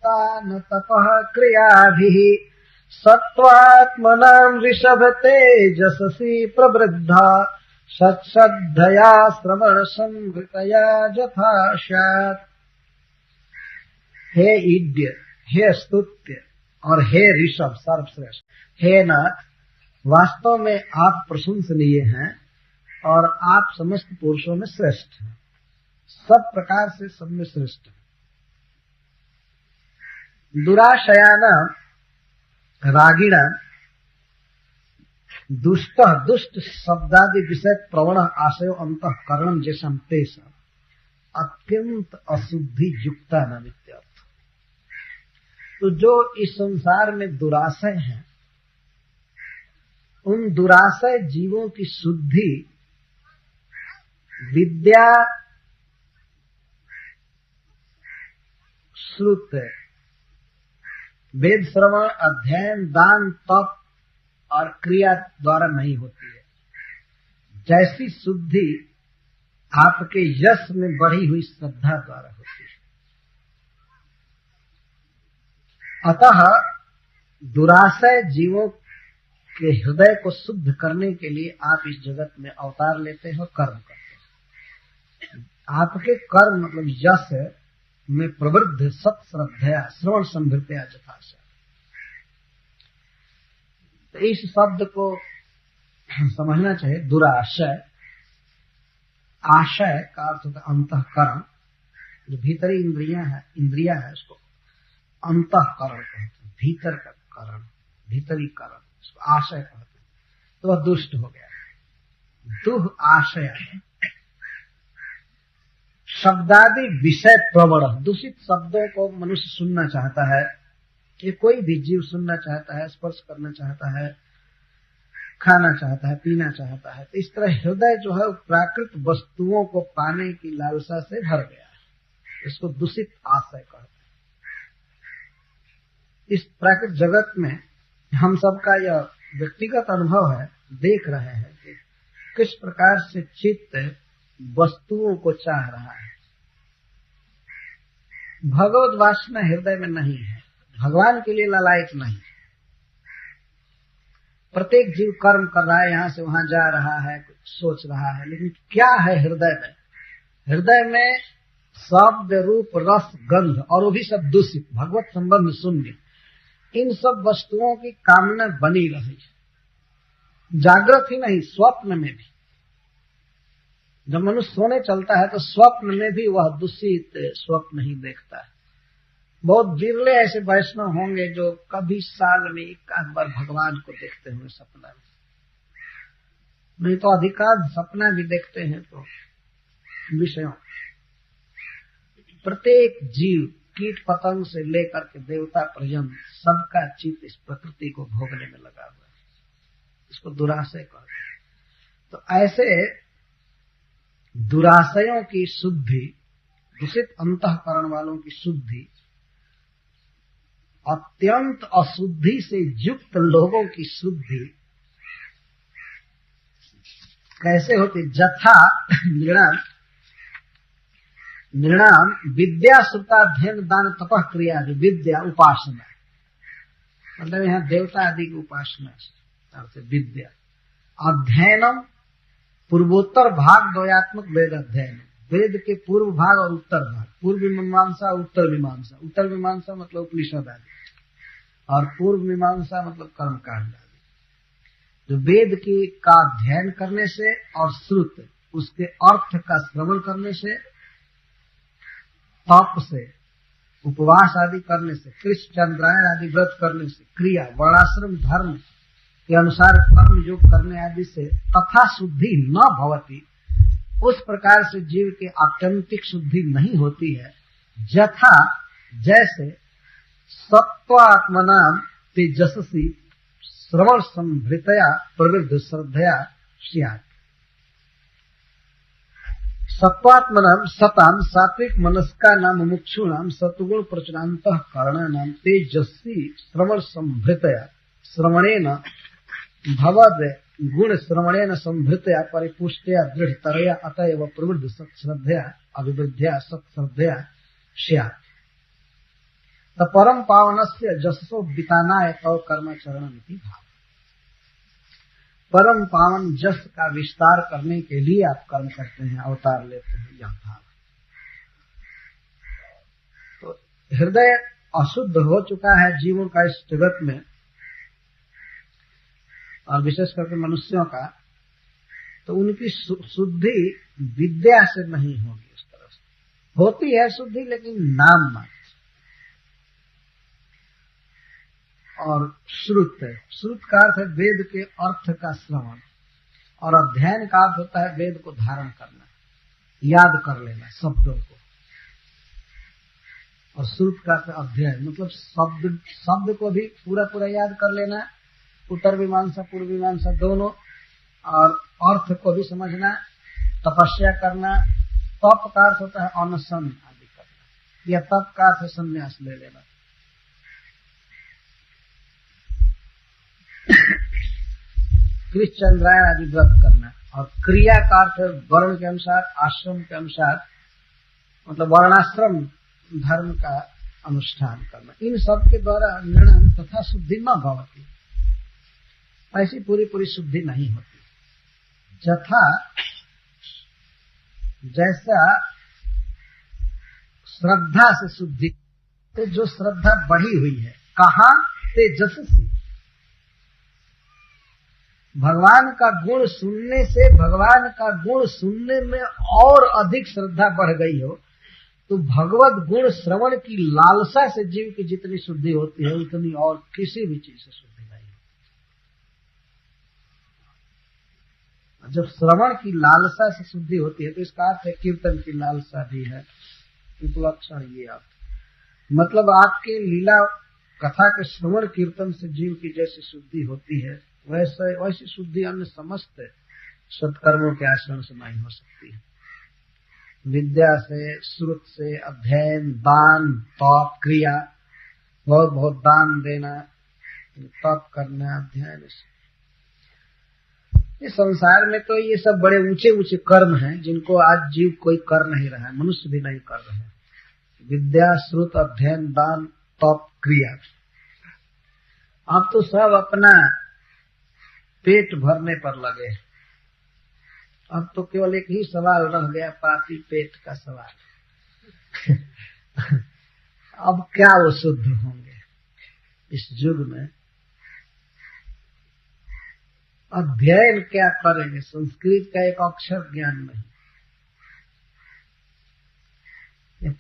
सता न तपः क्रियाभिः सत्त्वात्मनां ऋषभते तेजसि प्रवृद्धा सत्श्रद्धया श्रवण संवृतया यथा स्यात्। हे इड्य, हे स्तुत्य और हे ऋषभ सर्वश्रेष्ठ, हे नाथ, वास्तव में आप प्रशंसनीय हैं और आप समस्त पुरुषों में श्रेष्ठ हैं, सब प्रकार से सब में श्रेष्ठ हैं। दुराशयाना रागिणा दुष्ट दुष्ट शब्दादि विषय प्रवण आशयो अंतःकरणम जैसम तेषाम अत्यंत अशुद्धि युक्ता नामित्यर्थ। तो जो इस संसार में दुराशय हैं, उन दुराशय जीवों की शुद्धि विद्या, श्रुत, वेद श्रवण, अध्ययन, दान, तप और क्रिया द्वारा नहीं होती है। जैसी शुद्धि आपके यश में बढ़ी हुई श्रद्धा द्वारा होती है। अतः दुराशय जीवों के हृदय को शुद्ध करने के लिए आप इस जगत में अवतार लेते हो, कर्म करते हैं। आपके कर्म मतलब यश में प्रवृद्ध सत श्रद्धया श्रवण संभृतया यथाशय। तो इस शब्द को समझना चाहिए। दुराशय, आशय का अर्थ होता है अंतःकरण, जो भीतरी इंद्रिया है उसको अंतःकरण कहते हैं, भीतर का करण, भीतरी करण, उसको आशय कहते हैं। तो वह दुष्ट हो गया। दुह आशय शब्दादि विषय प्रवण, दूषित शब्दों को मनुष्य सुनना चाहता है, ये कोई भी जीव सुनना चाहता है, स्पर्श करना चाहता है, खाना चाहता है, पीना चाहता है। तो इस तरह हृदय जो है प्राकृत वस्तुओं को पाने की लालसा से भर गया है, इसको दूषित आशय कहते हैं। इस प्राकृत जगत में हम सबका यह व्यक्तिगत अनुभव है, देख रहे हैं कि किस प्रकार से चित्त वस्तुओं को चाह रहा है। भगवत वासना हृदय में नहीं है, भगवान के लिए लालायित नहीं। प्रत्येक जीव कर्म कर रहा है, यहां से वहां जा रहा है, कुछ सोच रहा है, लेकिन क्या है हृदय में? हृदय में शब्द, रूप, रस, गंध और वो भी सब दूषित, भगवत संबंध शून्य, इन सब वस्तुओं की कामना बनी रही है। जागृत ही नहीं, स्वप्न में भी। जब मनुष्य सोने चलता है तो स्वप्न में भी वह दूषित स्वप्न ही देखता है। बहुत विरले ऐसे वैष्णव होंगे जो कभी साल में एक आध बार भगवान को देखते हुए सपना में, नहीं तो अधिकांश सपना भी देखते हैं तो विषयों। प्रत्येक जीव कीट पतंग से लेकर के देवता पर्यंत सबका चित्त इस प्रकृति को भोगने में लगा हुआ है, इसको दुराशय कहते हैं। तो ऐसे दुराशयों की शुद्धि, दूषित अंतःकरण वालों की शुद्धि, अत्यंत अशुद्धि से युक्त लोगों की शुद्धि कैसे होती? जथा निर्णाम विद्या श्रुता ध्यन दान तपः क्रिया, विद्या उपासना, मतलब यहाँ देवता आदि की उपासना अर्थ विद्या। अध्ययनम पूर्वोत्तर भाग द्वयात्मक वेद अध्ययन, वेद के पूर्व भाग और उत्तर भाग, पूर्व मीमांसा और उत्तर मीमांसा। उत्तर मीमांसा मतलब उपनिषद आदि और पूर्व मीमांसा मतलब कर्मकांड आदि। जो वेद की का अध्ययन करने से और श्रुत उसके अर्थ का श्रवण करने से, तप से, उपवास आदि करने से, कृष्ण चंद्रायण आदि व्रत करने से, क्रिया वर्णाश्रम धर्म के अनुसार कर्म योग करने आदि से तथा शुद्धि न भवति, उस प्रकार से जीव की आत्यंतिक शुद्धि नहीं होती है। जथा जैसे सत्वात्मनाम तेजस्वी श्रवण संभृतया प्रवृद्ध श्रद्धया स्यात्। सत्वात्मनाम सताम सात्विक मनस्का नाम मुमुक्षूणाम सत्वगुण प्रचुरांतः करणानाम तेजस्वी श्रवण संभृतया श्रवणेन भवद गुण श्रवणेन संभृतया परिपुष्टया दृढ़तरया अतएव प्रवृद्ध सत्श्रद्धया अभिवृद्ध्या सत्श्रद्धया स्यात्। तो परम पावनस्य जससो बितानाय तव कर्माचरणमिति भाव। परम पावन जस का विस्तार करने के लिए आप कर्म करते हैं, अवतार लेते हैं, यह भाव। तो हृदय अशुद्ध हो चुका है जीवों का इस जगत में, और विशेष करके मनुष्यों का, तो उनकी शुद्धि विद्या से नहीं होगी। इस तरह से होती है शुद्धि, लेकिन नाम मात्र। और श्रुत का अर्थ है वेद के अर्थ का श्रवण, और अध्ययन का अर्थ होता है वेद को धारण करना, याद कर लेना शब्दों को। और श्रुत का अर्थ अध्ययन, मतलब शब्द को भी पूरा याद कर लेना, उत्तर मीमांसा पूर्व मीमांसा दोनों, और अर्थ को भी समझना, तपस्या करना। तप का अर्थ होता है अनशन आदि करना, या तप का अर्थ संन्यास ले लेना। कृष्णचंद्रायण आदि व्रत करना। और क्रिया का अर्थ वर्ण के अनुसार, आश्रम के अनुसार, मतलब वर्णाश्रम धर्म का अनुष्ठान करना। इन सब के द्वारा निर्णय तथा शुद्धि न भवती, ऐसी पूरी शुद्धि नहीं होती। यथा जैसा श्रद्धा से शुद्धि, तो जो श्रद्धा बढ़ी हुई है, कहाँ ते जससी, भगवान का गुण सुनने से, भगवान का गुण सुनने में और अधिक श्रद्धा बढ़ गई हो, तो भगवत गुण श्रवण की लालसा से जीव की जितनी शुद्धि होती है, उतनी और किसी भी चीज से शुद्धि नहीं होती। जब श्रवण की लालसा से शुद्धि होती है, तो इसका अर्थ है कीर्तन की लालसा भी है। उपलक्षण ये अर्थ, मतलब आपके लीला कथा के श्रवण कीर्तन से जीव की जैसी शुद्धि होती है, वैसी शुद्धि अन्य समस्त सत्कर्मों के आचरण से नहीं हो सकती है। विद्या से, श्रुत से, अध्ययन, दान, तप, क्रिया, बहुत दान देना, तप करना, अध्ययन, इस संसार में तो ये सब बड़े ऊंचे कर्म हैं, जिनको आज जीव कोई कर नहीं रहा है, मनुष्य भी नहीं कर रहे हैं। विद्या, श्रुत, अध्ययन, दान, तप, क्रिया, अब तो सब अपना पेट भरने पर लगे। अब तो केवल एक ही सवाल रह गया, पापी पेट का सवाल। अब क्या वो शुद्ध होंगे इस युग में? अध्ययन क्या करेंगे? संस्कृत का एक अक्षर ज्ञान नहीं,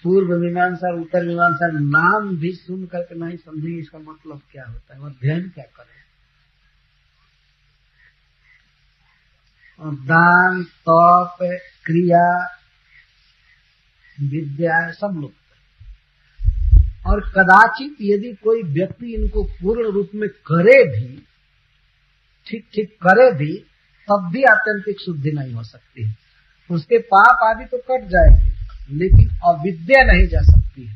पूर्व मीमांसा और उत्तर मीमांसा नाम भी सुन करके नहीं समझेंगे इसका मतलब क्या होता है। अध्ययन क्या करें? और दान, तप, क्रिया, विद्या सब लुप्त। और कदाचित यदि कोई व्यक्ति इनको पूर्ण रूप में करे भी, ठीक करे भी, तब भी आत्यंतिक शुद्धि नहीं हो सकती है। उसके पाप आदि तो कट जाएंगे, लेकिन अविद्या नहीं जा सकती है।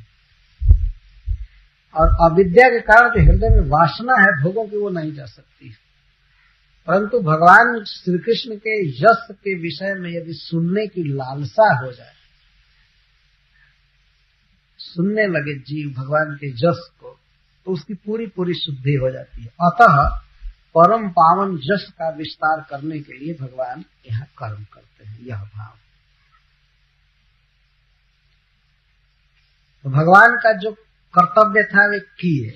और अविद्या के कारण जो हृदय में वासना है भोगों की, वो नहीं जा सकती है। परंतु भगवान श्री कृष्ण के यश के विषय में यदि सुनने की लालसा हो जाए, सुनने लगे जीव भगवान के यश को, तो उसकी पूरी शुद्धि हो जाती है। अतः परम पावन यश का विस्तार करने के लिए भगवान यहाँ कर्म करते हैं, यह भाव। तो भगवान का जो कर्तव्य था वे किए,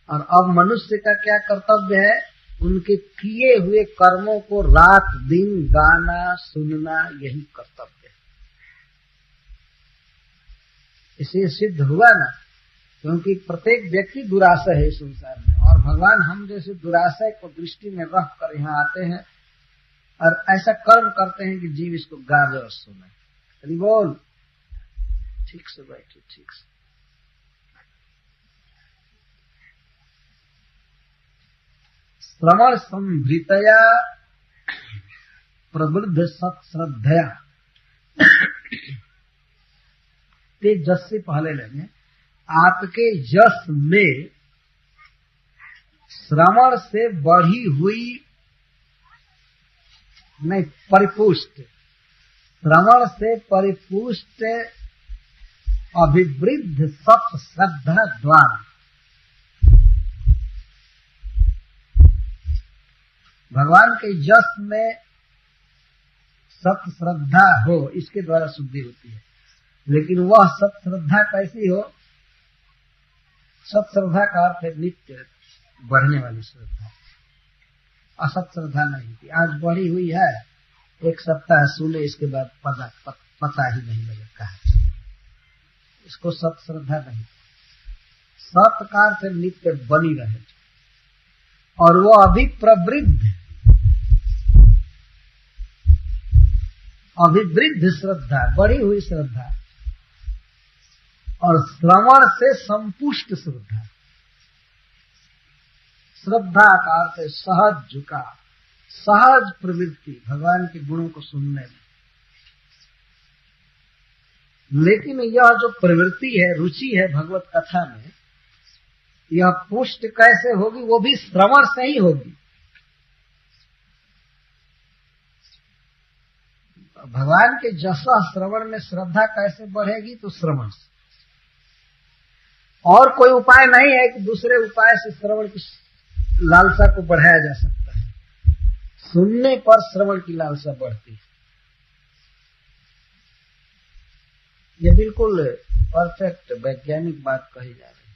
और अब मनुष्य का क्या कर्तव्य है? उनके किए हुए कर्मों को रात दिन गाना सुनना, यही कर्तव्य है। इसे सिद्ध हुआ ना, क्योंकि प्रत्येक व्यक्ति दुराशय है इस संसार में, और भगवान हम जैसे दुराशय को दृष्टि में रख कर यहाँ आते हैं और ऐसा कर्म करते हैं कि जीव इसको गावे और सुने। अरे बोल, ठीक से बैठे, ठीक से। श्रवण संभृतया प्रवृद्ध सत्श्रद्धया, ते जस से पहले लेंगे। आपके यश में श्रवण से बढ़ी हुई नहीं, परिपुष्ट, श्रवण से परिपुष्ट अभिवृद्ध सत श्रद्धा द्वारा। भगवान के यश में सत श्रद्धा हो, इसके द्वारा शुद्धि होती है। लेकिन वह सत श्रद्धा कैसी हो? सत श्रद्धा का अर्थ है नित्य बढ़ने वाली श्रद्धा, असत श्रद्धा नहीं थी। आज बढ़ी हुई है, एक सप्ताह सुने, इसके बाद पता ही नहीं लगता है, इसको सत श्रद्धा नहीं। सत का अर्थ नित्य बनी रहे, और वो अभिवृद्ध श्रद्धा, बढ़ी हुई श्रद्धा, और श्रवण से संपुष्ट श्रद्धा। श्रद्धा का अर्थ है सहज झुका, सहज प्रवृत्ति भगवान के गुणों को सुनने में। लेकिन यह जो प्रवृत्ति है, रुचि है भगवत कथा में, यह पुष्ट कैसे होगी? वो भी श्रवण से ही होगी। भगवान के जसा श्रवण में श्रद्धा कैसे बढ़ेगी? तो श्रवण से। और कोई उपाय नहीं है कि दूसरे उपाय से श्रवण की लालसा को बढ़ाया जा सकता है। सुनने पर श्रवण की लालसा बढ़ती है। यह बिल्कुल परफेक्ट वैज्ञानिक बात कही जा रही है।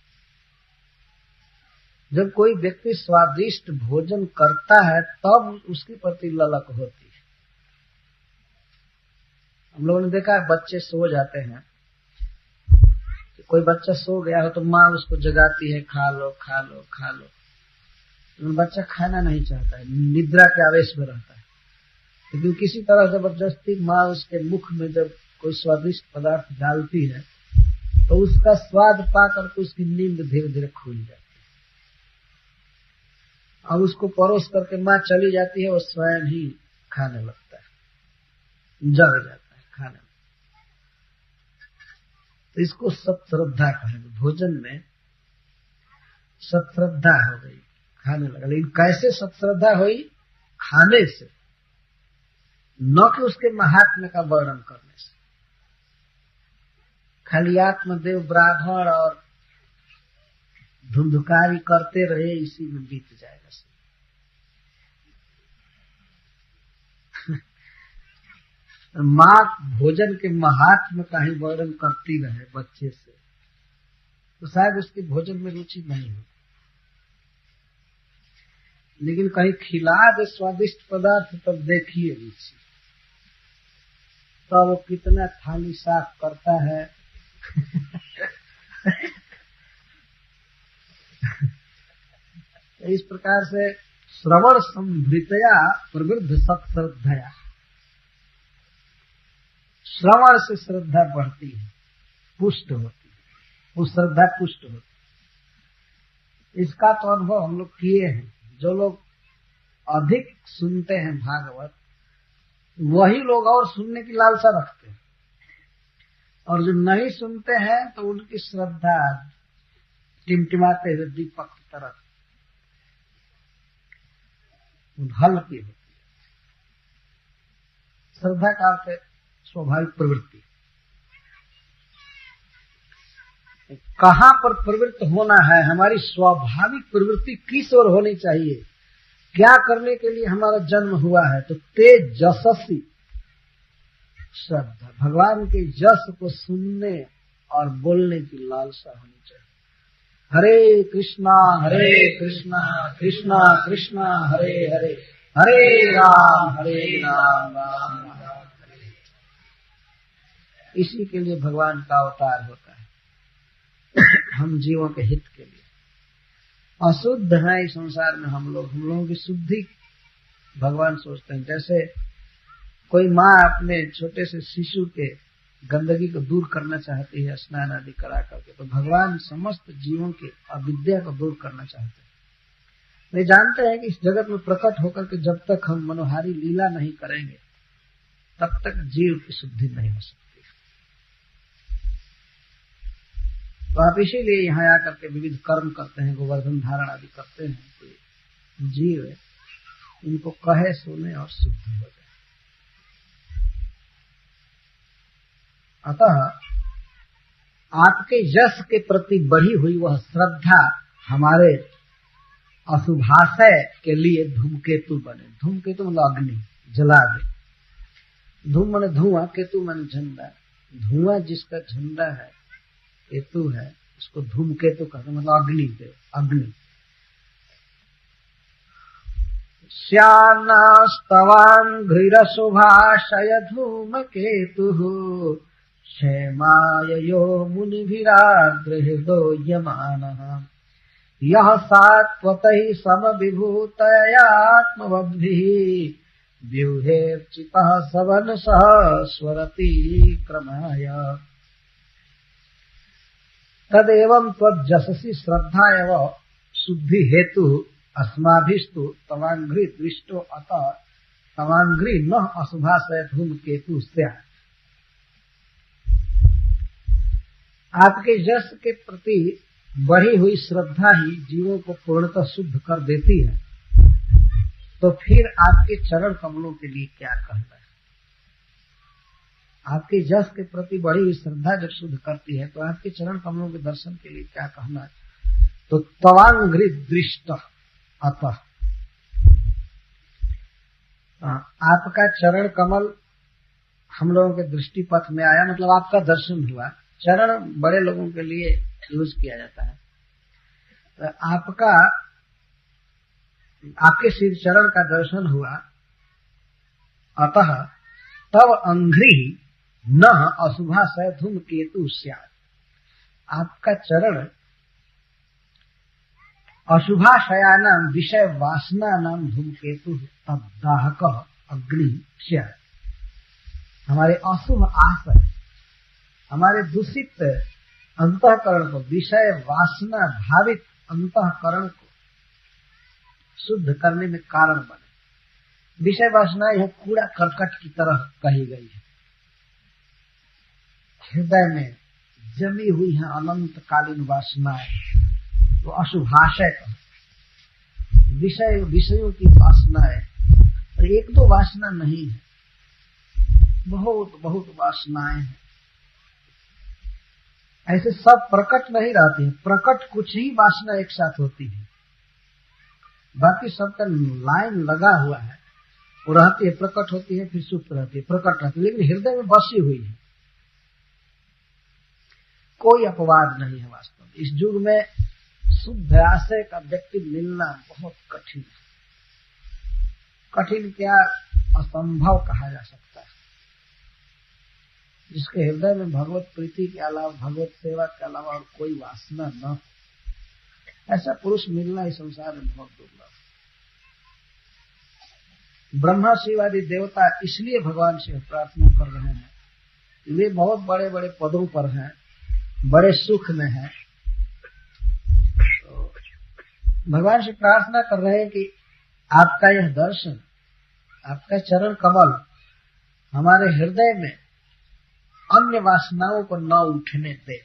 जब कोई व्यक्ति स्वादिष्ट भोजन करता है तब उसके प्रति ललक होती है। हम लोगों ने देखा है, बच्चे सो जाते हैं, कोई बच्चा सो गया हो तो माँ उसको जगाती है, खा लो खा लो खा लो। तो बच्चा खाना नहीं चाहता है, निद्रा के आवेश में रहता है। लेकिन किसी तरह जबरदस्ती माँ उसके मुख में जब कोई स्वादिष्ट पदार्थ डालती है तो उसका स्वाद पाकर के उसकी नींद धीरे धीरे खुल जाती है। अब उसको परोस करके माँ चली जाती है, वो स्वयं ही खाने लगता है, जग जाता है खाने में। तो इसको सत्श्रद्धा कहेंगे। भोजन में सत्श्रद्धा हो गई, खाने लगा। लेकिन कैसे सत्श्रद्धा हुई? खाने से, न कि उसके महात्म्य का वर्णन करने से। खाली आत्मदेव ब्राह्मण और धुंधुकारी करते रहे, इसी में बीत जाएगा। माँ भोजन के महात्म्य का ही वर्णन करती रहे बच्चे से, तो शायद उसकी भोजन में रुचि नहीं हो। लेकिन कहीं खिला दे स्वादिष्ट पदार्थ, तब देखिए रुचि, तो वो कितना थाली साफ करता है। इस प्रकार से श्रवण संभृतया प्रवृद्ध सत्श्रद्धया, श्रवण से श्रद्धा बढ़ती है, पुष्ट होती है, वो श्रद्धा पुष्ट होती है। इसका तो अनुभव हम लोग किए हैं। जो लोग अधिक सुनते हैं भागवत, वही लोग और सुनने की लालसा रखते हैं, और जो नहीं सुनते हैं तो उनकी श्रद्धा टिमटिमाते हुए दीपक की तरह हल्की होती है। श्रद्धा का अर्थ है स्वाभाविक प्रवृत्ति। कहां पर प्रवृत्त होना है? हमारी स्वाभाविक प्रवृत्ति किस ओर होनी चाहिए? क्या करने के लिए हमारा जन्म हुआ है? तो तेजस्वी श्रद्धा, भगवान के यश को सुनने और बोलने की लालसा होनी चाहिए। हरे कृष्णा कृष्णा कृष्णा हरे हरे, हरे राम राम राम। इसी के लिए भगवान का अवतार होता है, हम जीवों के हित के लिए। अशुद्ध है इस संसार में हम लोगों की शुद्धि भगवान सोचते हैं। जैसे कोई माँ अपने छोटे से शिशु के गंदगी को दूर करना चाहती है स्नान आदि करा करके, तो भगवान समस्त जीवों के अविद्या को दूर करना चाहते हैं। वे जानते हैं कि इस जगत में प्रकट होकर के जब तक हम मनोहारी लीला नहीं करेंगे तब तक जीव की शुद्धि नहीं हो सकती। तो आप इसीलिए यहाँ आकर के विविध कर्म करते हैं, गोवर्धन धारण आदि करते हैं, तो जीव इनको कहे सुने और शुद्ध हो जाए। अतः आपके यश के प्रति बढ़ी हुई वह श्रद्धा हमारे अशुभाशय के लिए धूमकेतु बने। धूमकेतु मतलब अग्नि, जला दे। धूम माने धुआं, केतु माने झंडा। धुआं जिसका झंडा है, केतु है, उसको धूमकेतु कहते, मतलब अग्नि दे, अग्नि। श्यानास्तवांघ्रिरशुभाशय धूमकेतुः क्षेमाय यो मुनिभिरार्द्रहृदोयमानः यः सात्वतैः समविभूतयात्मवद्भिः व्यूहेर्चितः सवनसः स्वरति क्रमाय। तदेवं त्वज्जससि श्रद्धा एव शुद्धि हेतु अस्माभिस्तु तवांघ्रि दृष्टो अतः तवांघ्रि न अशुभाशय धूमकेतु स्यात्। आपके यश के प्रति बढ़ी हुई श्रद्धा ही जीवों को पूर्णतः शुद्ध कर देती है, तो फिर आपके चरण कमलों के लिए क्या कहना है। आपके यश के प्रति बढ़ी हुई श्रद्धा जब शुद्ध करती है, तो आपके चरण कमलों के दर्शन के लिए क्या कहना है। तो तवांघ्रि दृष्ट अतः, आपका चरण कमल हम लोगों के दृष्टि पथ में आया, मतलब आपका दर्शन हुआ। चरण बड़े लोगों के लिए यूज किया जाता है। तो आपके श्री चरण का दर्शन हुआ, अतः तव अंघ्रि न अशुभाशय धूमकेतु स्यात्। आपका चरण अशुभाशयानां विषय वासनानां धूमकेतु तद्दाहक अग्नि स्यात्। हमारे अशुभ आशय, हमारे दूषित अंतःकरण को, विषय वासना भावित अंतःकरण को शुद्ध करने में कारण बने। विषय वासना यह कूड़ा करकट की तरह कही गई है। हृदय में जमी हुई है अनंत कालीन वासनाएं, तो अशुभाशय का विषयों की वासनाएं। और एक दो वासना नहीं है, बहुत बहुत वासनाएं हैं। ऐसे सब प्रकट नहीं रहती है, प्रकट कुछ ही वासना एक साथ होती है, बाकी सबका लाइन लगा हुआ है। वो रहती है, प्रकट होती है, फिर सुप्त रहती है, प्रकट रहती है, लेकिन हृदय में बसी हुई है। कोई अपवाद नहीं है वास्तव में। इस युग में शुद्ध आशय का व्यक्ति मिलना बहुत कठिन है। कठिन क्या, असंभव कहा जा सकता है। जिसके हृदय में भगवत प्रीति के अलावा, भगवत सेवा के अलावा और कोई वासना न हो, ऐसा पुरुष मिलना इस संसार में बहुत दुर्लभ है। ब्रह्मा शिव आदि देवता इसलिए भगवान से प्रार्थना कर रहे हैं, वे बहुत बड़े बड़े पदों पर हैं, बड़े सुख में हैं। तो भगवान से प्रार्थना कर रहे हैं कि आपका यह दर्शन, आपका चरण कमल हमारे हृदय में अन्य वासनाओं को न उठने दे।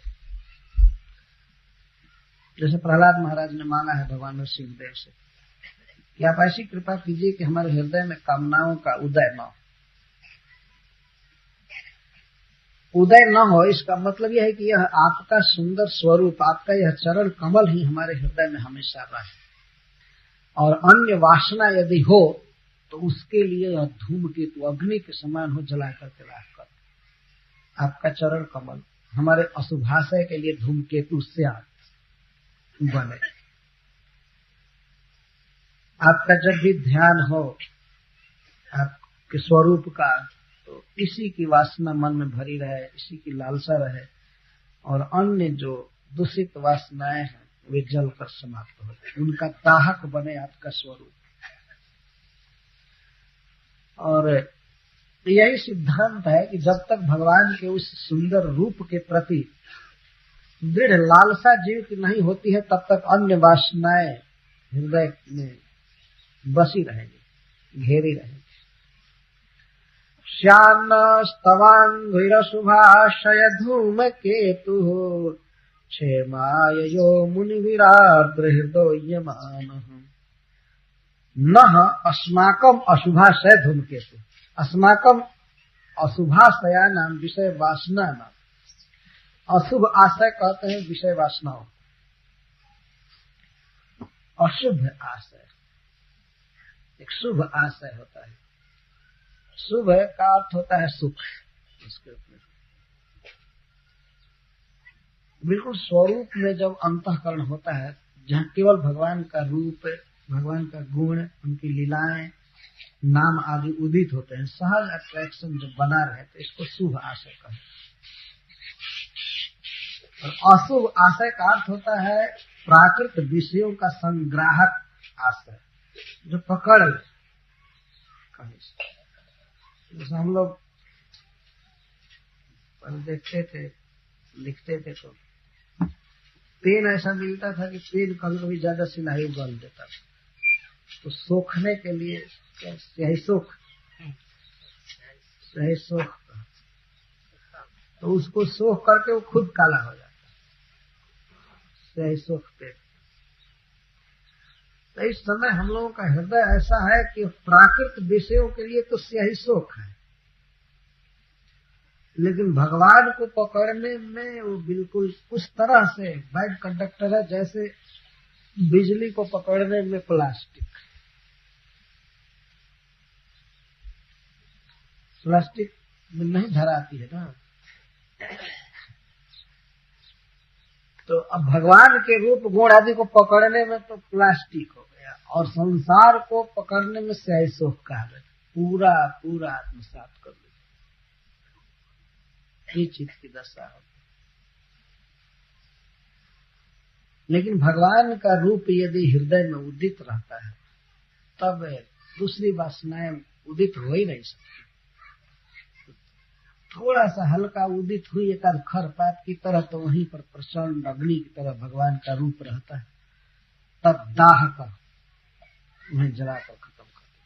जैसे प्रहलाद महाराज ने मांगा है भगवान नरसिंहदेव से कि आप ऐसी कृपा कीजिए कि हमारे हृदय में कामनाओं का उदय न हो। उदय न हो इसका मतलब यह है कि यह आपका सुंदर स्वरूप, आपका यह चरण कमल ही हमारे हृदय में हमेशा रहे। और अन्य वासना यदि हो तो उसके लिए यह धूमकेतु अग्नि के समान हो, जला करके राख कर। आपका चरण कमल हमारे अशुभाशय के लिए धूमकेतु से बने। आपका जब भी ध्यान हो आपके स्वरूप का, तो इसी की वासना मन में भरी रहे, इसी की लालसा रहे, और अन्य जो दूषित वासनाएं हैं वे जल कर समाप्त हो जाए, उनका दाहक बने आपका स्वरूप। और यही सिद्धांत है कि जब तक भगवान के उस सुंदर रूप के प्रति दृढ़ लालसा जीव की नहीं होती है, तब तक अन्य वासनाएं हृदय में बसी रहेगी, घेरी रहेगी। श्यानस्तवांघ्रिरशुभाशय धूमकेतुः क्षेमाय यो मुनिभिरार्द्रहृदोयमानः नः अस्माकम् अशुभाशय धूमकेतु। अस्माकम् अशुभाशयानां विषय वासनानां, अशुभ आशय कहते हैं विषय वासनाओं, अशुभ आशय, एक शुभ आशय होता है। शुभ का अर्थ होता है सुख, इसके ऊपर बिल्कुल स्वरूप में जब अंतःकरण होता है, जहाँ केवल भगवान का रूप, भगवान का गुण, उनकी लीलाएं, नाम आदि उदित होते हैं, सहज अट्रैक्शन जब बना रहे तो इसको शुभ आशय कहते हैं। और अशुभ आशय का अर्थ होता है प्राकृत विषयों का संग्राहक आशय, जो पकड़ ले। जैसे हम लोग देखते थे, लिखते थे तो पेन ऐसा मिलता था कि पेन कभी कभी ज्यादा सिलाई उगल देता था, तो सोखने के लिए स्याही सोख, तो उसको सोख करके वो खुद काला हो जाता, स्याही सोख पे। तो इस समय हम लोगों का हृदय ऐसा है कि प्राकृत विषयों के लिए तो स्याही सोख है, लेकिन भगवान को पकड़ने में वो बिल्कुल उस तरह से बैड कंडक्टर है जैसे बिजली को पकड़ने में प्लास्टिक में नहीं धराती है ना। तो अब भगवान के रूप गुण आदि को पकड़ने में तो प्लास्टिक हो गया, और संसार को पकड़ने में स्याही सोख कहा गया, पूरा पूरा आत्मसात कर लिया, ये चित्त की दशा होती। लेकिन भगवान का रूप यदि हृदय में उदित रहता है तब दूसरी वासनाएं उदित हो ही नहीं सकती। थोड़ा सा हल्का उदित हुई एकाध खरपात की तरह तो वहीं पर प्रचंड अग्नि की तरह भगवान का रूप रहता है, तब दाह कर उन्हें जलाकर खत्म कर दिया।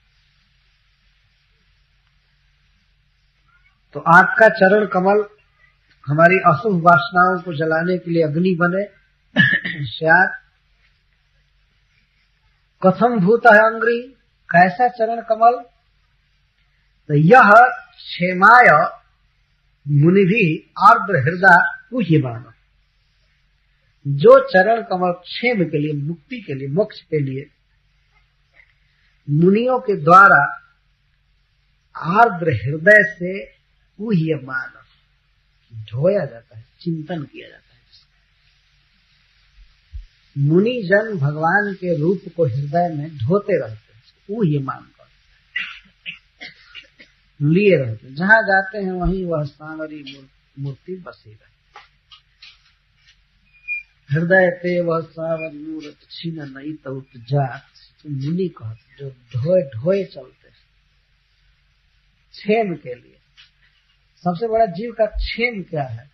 तो आपका चरण कमल हमारी अशुभ वासनाओं को जलाने के लिए अग्नि बने। श्यात कथम भूत है अंग्री, कैसा चरण कमल? तो यह क्षेमाय मुनि भी आर्द्र हृदय पूज्यमान, जो चरण कमल क्षेम के लिए, मुक्ति के लिए, मोक्ष के लिए मुनियों के द्वारा आर्द्र हृदय से पूज्यमान धोया जाता है, चिंतन किया जाता है। मुनि जन भगवान के रूप को हृदय में ढोते रहते हैं, पूज्यमान कर लिए रहते, जहां जाते हैं वहीं वह सांवरी मूर्ति बसी रहती। हृदय ते वह सांवर मूर्त छीन नहीं तो जात, तो मुनि कहते जो ढोए ढोए चलते हैं क्षेम के लिए। सबसे बड़ा जीव का क्षेम क्या है?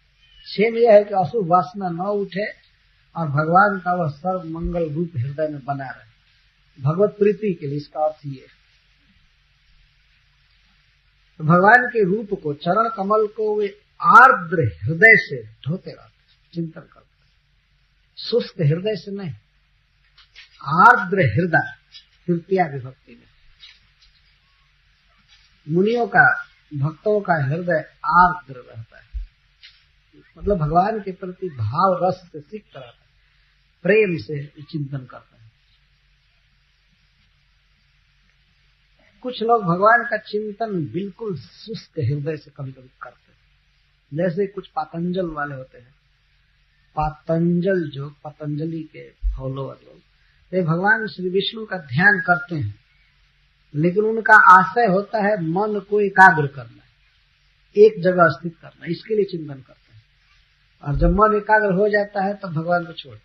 क्षेम यह है कि अशुभ वासना न उठे और भगवान का वह सर्व मंगल रूप हृदय में बना रहे, भगवत प्रीति के लिए। इसका अर्थ ये, तो भगवान के रूप को, चरण कमल को वे आर्द्र हृदय से धोते रहते, चिंतन करते, शुष्क हृदय से नहीं, आर्द्र हृदय, तृतीया विभक्ति में। मुनियों का, भक्तों का हृदय आर्द्र रहता है, मतलब भगवान के प्रति भाव रस से सिक्त रहता है, प्रेम से चिंतन करते हैं। कुछ लोग भगवान का चिंतन बिल्कुल शुष्क हृदय से कभी कभी करते हैं, जैसे कुछ पातंजल वाले होते हैं। पातंजल जो पतंजलि के फॉलोअर लोग, वे भगवान श्री विष्णु का ध्यान करते हैं, लेकिन उनका आशय होता है मन को एकाग्र करना, एक जगह स्थित करना, इसके लिए चिंतन करते हैं। और जब मन एकाग्र हो जाता है तब भगवान को छोड़,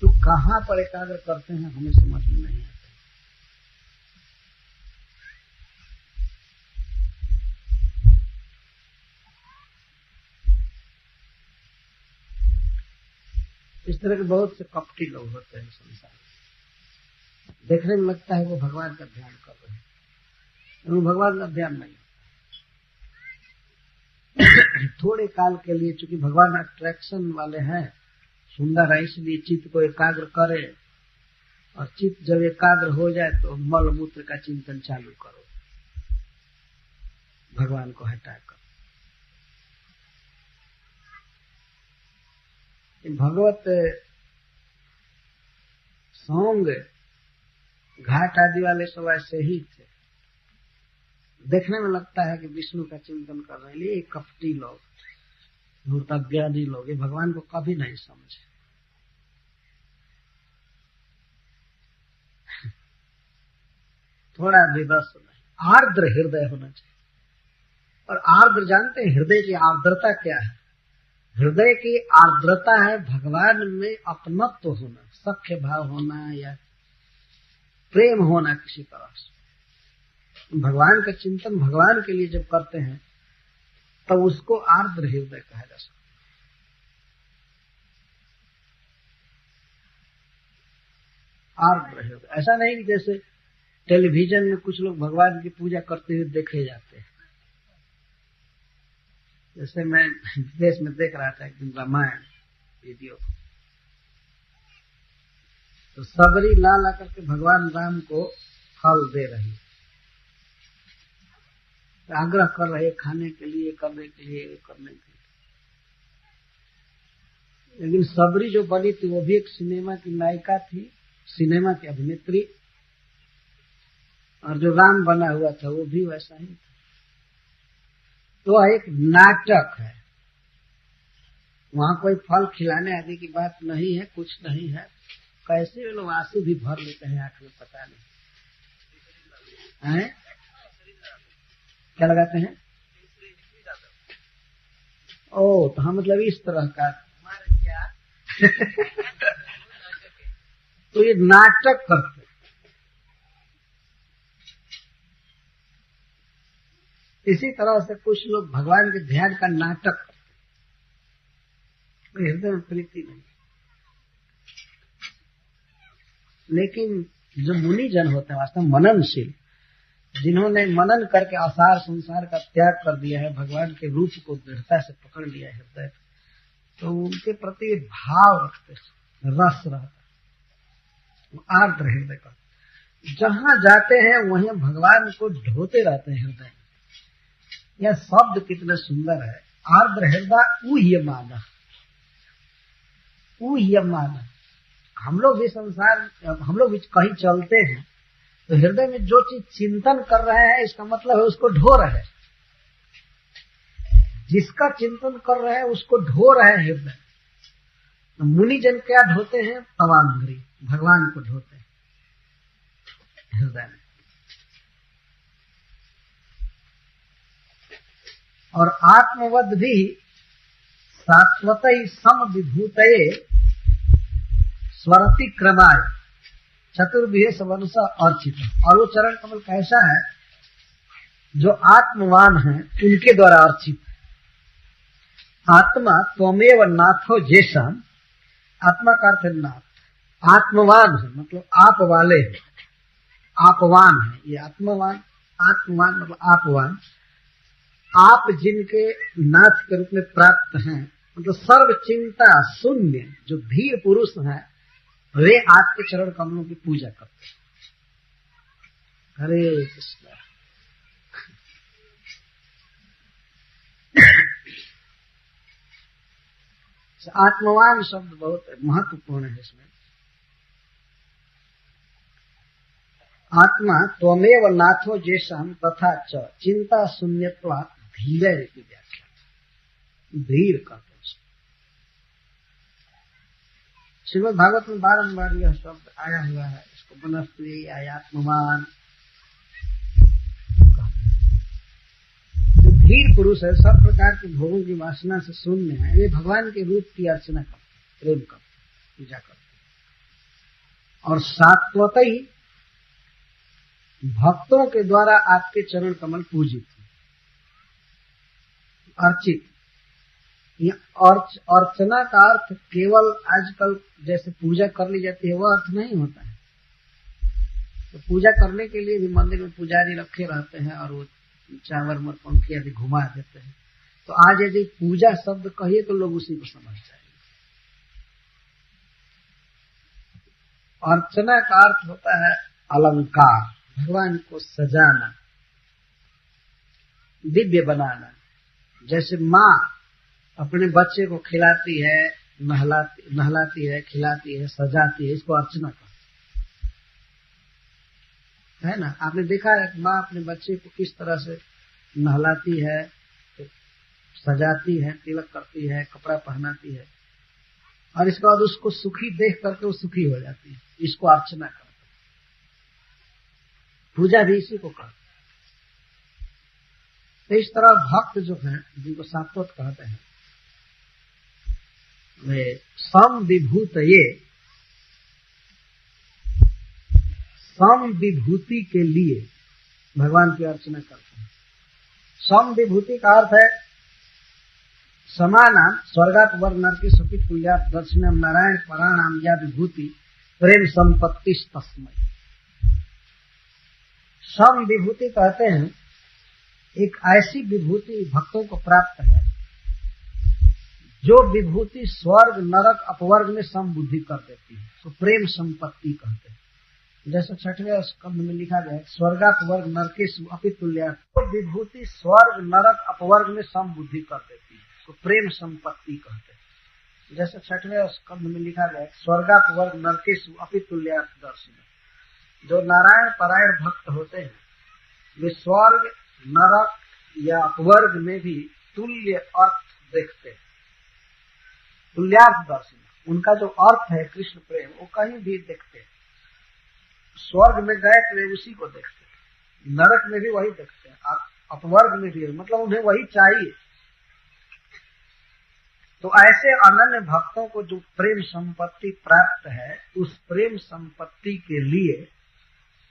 तो कहां पर एकाग्र करते हैं हमें समझ में नहीं आता। इस तरह के बहुत से कपटी लोग होते हैं संसार में, देखने में लगता है वो भगवान का ध्यान कर रहे हैं, वो भगवान का ध्यान नहीं। थोड़े काल के लिए, चूंकि भगवान अट्रैक्शन वाले हैं, सुंदर है, इसलिए चित्त को एकाग्र करे, और चित्त जब एकाग्र हो जाए तो मल मूत्र का चिंतन चालू करो, भगवान को हटा कर। भगवत सौंग घाट आदि वाले सब ऐसे ही थे। देखने में लगता है कि विष्णु का चिंतन कर रहे हैं, ये कपटी लोग, धूर्तज्ञानी लोग, ये भगवान को कभी नहीं समझे। थोड़ा भी रस नहीं, आर्द्र हृदय होना चाहिए। और आर्द्र जानते हैं हृदय की आर्द्रता क्या है? हृदय की आर्द्रता है भगवान में अपनत्व होना, सख्य भाव होना या प्रेम होना किसी तरह से। भगवान का चिंतन भगवान के लिए जब करते हैं तब उसको आर्द्र हृदय कहा जा सकता है। आर्द्र हृदय ऐसा नहीं कि जैसे टेलीविजन में कुछ लोग भगवान की पूजा करते हुए देखे जाते हैं। जैसे मैं विदेश में देख रहा था एक दिन रामायण वीडियो, तो सबरी ला ला करके भगवान राम को फल दे रही, आग्रह कर रहे खाने के लिए, करने के लिए, करने के लिए। लेकिन सबरी जो बनी थी वो भी एक सिनेमा की नायिका थी, सिनेमा की अभिनेत्री, और जो राम बना हुआ था वो भी वैसा ही था। तो एक नाटक है, वहां कोई फल खिलाने आदि की बात नहीं है, कुछ नहीं है। कैसे वे लोग आंसू भी भर लेते हैं आंख में, पता नहीं है क्या लगाते हैं। ओ तो हम मतलब इस तरह का क्या तो ये नाटक करते। इसी तरह से कुछ लोग भगवान के ध्यान का नाटक करते, हृदय में प्रीति नहीं। लेकिन जो मुनि जन होते हैं वास्तव में मननशील, जिन्होंने मनन करके आसार संसार का त्याग कर दिया है, भगवान के रूप को दृढ़ता से पकड़ लिया है हृदय, तो उनके प्रति भाव रखते, रस रहता, आर्द्र हृदय का। जहां जाते हैं वहीं भगवान को ढोते रहते हैं हृदय। यह शब्द कितने सुंदर है, आर्द्र हृदय ऊह्यमान, ऊह्यमान। हम लोग भी संसार, हम लोग भी कहीं चलते हैं तो हृदय में जो चीज चिंतन कर रहे हैं, इसका मतलब है उसको ढो रहे हैं। जिसका चिंतन कर रहे हैं उसको ढो रहे हैं हृदय। तो मुनि जन क्या ढोते हैं? तवांग्री, भगवान को ढोते हैं हृदय में। और आत्मवद भी शाश्वतै सम विभूतये स्वरति क्रमाय चतुर्विहेश वंश अर्चित। और वो चरण कमल कैसा है? जो आत्मवान है उनके द्वारा अर्चित। आत्मा त्वमेव नाथो जैसा, आत्मा का अर्थ है नाथ, आत्मवान है मतलब आप वाले है, आपवान है। ये आत्मवान, आत्मवान मतलब आपवान। आप जिनके नाथ के रूप में प्राप्त हैं, मतलब सर्व चिंता शून्य जो धीर पुरुष हैं, वे आपके चरण कमलों की पूजा करते हैं। हरे कृष्ण। आत्मवान शब्द बहुत महत्वपूर्ण है इसमें। आत्मा त्वमेव नाथो जेषाम तथा च चिंता शून्यत्वात् धीरे की व्याख्या, धीर करते। श्रीमद् भागवत में बारंबार यह शब्द आया हुआ है, इसको मनस्वी आत्मवान। जो धीर पुरुष है, सब प्रकार के भोगों की वासना से शून्य है, वे भगवान के रूप की अर्चना करते, प्रेम करते, पूजा करते। और सात्वतई भक्तों के द्वारा आपके चरण कमल पूजित, अर्चित। अर्चना का अर्थ केवल आजकल जैसे पूजा कर ली जाती है वह अर्थ नहीं होता है। तो पूजा करने के लिए भी मंदिर में पुजारी रखे रहते हैं और वो चावल मर पंखी आदि घुमा देते हैं। तो आज यदि पूजा शब्द कहिए तो लोग उसी को समझ जाएंगे। अर्चना का अर्थ होता है अलंकार, भगवान को सजाना, दिव्य बनाना। जैसे माँ अपने बच्चे को खिलाती है, नहलाती है, खिलाती है, सजाती है, इसको अर्चना करती है ना। आपने देखा है माँ अपने बच्चे को किस तरह से नहलाती है, सजाती है, तिलक करती है, कपड़ा पहनाती है, और इसके बाद उसको सुखी देख करके वो सुखी हो जाती है। इसको अर्चना करते हैं। पूजा भी इसी को करते हैं। तो इस तरह भक्त जो हैं, जिनको सात्वत कहते हैं, वे सम विभूति के लिए भगवान की अर्चना करते हैं। सम विभूति का अर्थ है समानाम स्वर्गात वर नरके सुखी तुल्या दर्शनम नारायण पराणाम या विभूति प्रेम संपत्ति तस्मै। सम विभूति कहते हैं एक ऐसी विभूति भक्तों को प्राप्त है जो विभूति स्वर्ग नरक अपवर्ग में समबुद्धि कर देती है, तो प्रेम संपत्ति कहते हैं। जैसे 6वें स्कंध में लिखा गया है स्वर्गात वर्ग नरकेषु अपि तुल्यात्, तो विभूति स्वर्ग नरक अपवर्ग में समबुद्धि कर देती है, तो प्रेम संपत्ति कहते हैं। जैसे 6वें स्कंध में लिखा गया है स्वर्गात वर्ग नरकेषु अपि तुल्यात् दर्शन। जो नारायण परायण भक्त होते हैं वे स्वर्ग नरक या अपवर्ग में भी तुल्य अर्थ देखते हैं। तुल्यार्थ दर्शन, उनका जो अर्थ है कृष्ण प्रेम, वो कहीं भी देखते हैं। स्वर्ग में गए तो वे उसी को देखते हैं, नरक में भी वही देखते हैं, अपवर्ग में भी, मतलब उन्हें वही चाहिए। तो ऐसे अनन्य भक्तों को जो प्रेम संपत्ति प्राप्त है, उस प्रेम संपत्ति के लिए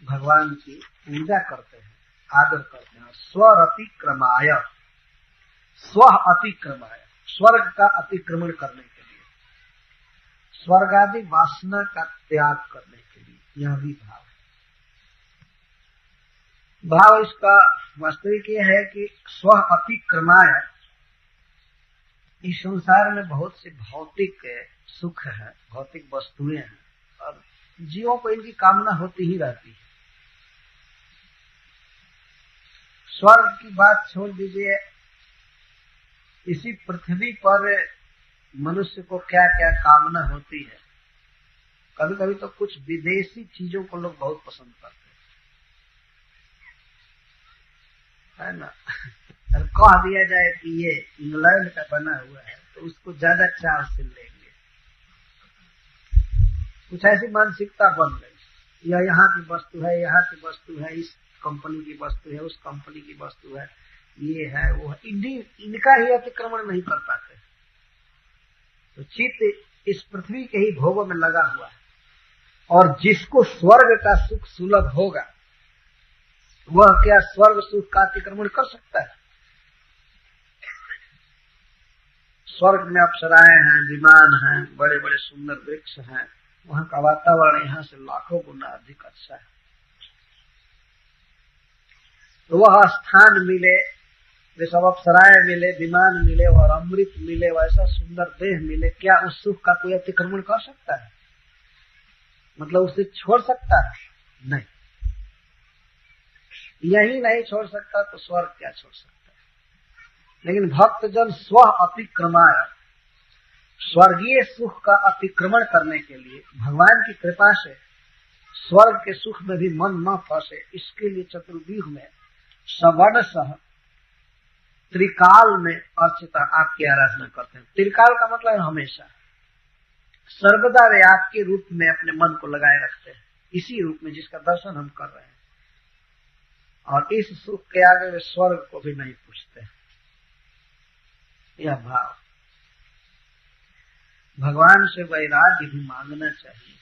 भगवान की पूजा करते हैं, आदर करते हैं। स्वरतिक्रमाय, स्व अतिक्रमाय, स्वर्ग का अतिक्रमण करने के लिए, स्वर्ग आदि वासना का त्याग करने के लिए, यह भी भाव है। भाव इसका वास्तविक यह है कि स्व अतिक्रमाय, इस संसार में बहुत से भौतिक सुख है, भौतिक वस्तुएं हैं, और जीवों को इनकी कामना होती ही रहती है। स्वर्ग की बात छोड़ दीजिए, इसी पृथ्वी पर मनुष्य को क्या क्या कामना होती है। कभी कभी तो कुछ विदेशी चीजों को लोग बहुत पसंद करते हैं, है ना। और कह दिया जाए कि ये इंग्लैंड का बना हुआ है तो उसको ज्यादा चाव से लेंगे। कुछ ऐसी मानसिकता बन गई, यह यहाँ की वस्तु है, यहाँ की वस्तु है, इस कंपनी की वस्तु है, उस कंपनी की वस्तु है, ये है वो है। इनका ही अतिक्रमण नहीं कर पाते। तो चित्त इस पृथ्वी के ही भोगों में लगा हुआ है, और जिसको स्वर्ग का सुख सुलभ होगा वह क्या स्वर्ग सुख का अतिक्रमण कर सकता है? स्वर्ग में अप्सराएं हैं, विमान हैं, बड़े बड़े सुंदर वृक्ष हैं, वहां का वातावरण यहाँ से लाखों गुना अधिक अच्छा है। तो वह स्थान मिले, वे सब अप्सराएं मिले, विमान मिले और अमृत मिले, वैसा सुंदर देह मिले, क्या उस सुख का कोई अतिक्रमण कर सकता है? मतलब उसे छोड़ सकता है? नहीं। यही नहीं छोड़ सकता तो स्वर्ग क्या छोड़ सकता है? लेकिन भक्तजन स्व अतिक्रमाय, स्वर्गीय सुख का अतिक्रमण करने के लिए भगवान की कृपा से स्वर्ग के सुख में भी मन न फंसे, इसके लिए चतुर्व्यूह में सवर्ण सह त्रिकाल में अर्चिता आपकी आराधना करते हैं। त्रिकाल का मतलब है हमेशा, सर्वदा वे आपके रूप में अपने मन को लगाए रखते हैं, इसी रूप में जिसका दर्शन हम कर रहे हैं। और इस सुख के आगे वे स्वर्ग को भी नहीं पूछते। यह भाव, भगवान से वैराग्य भी मांगना चाहिए।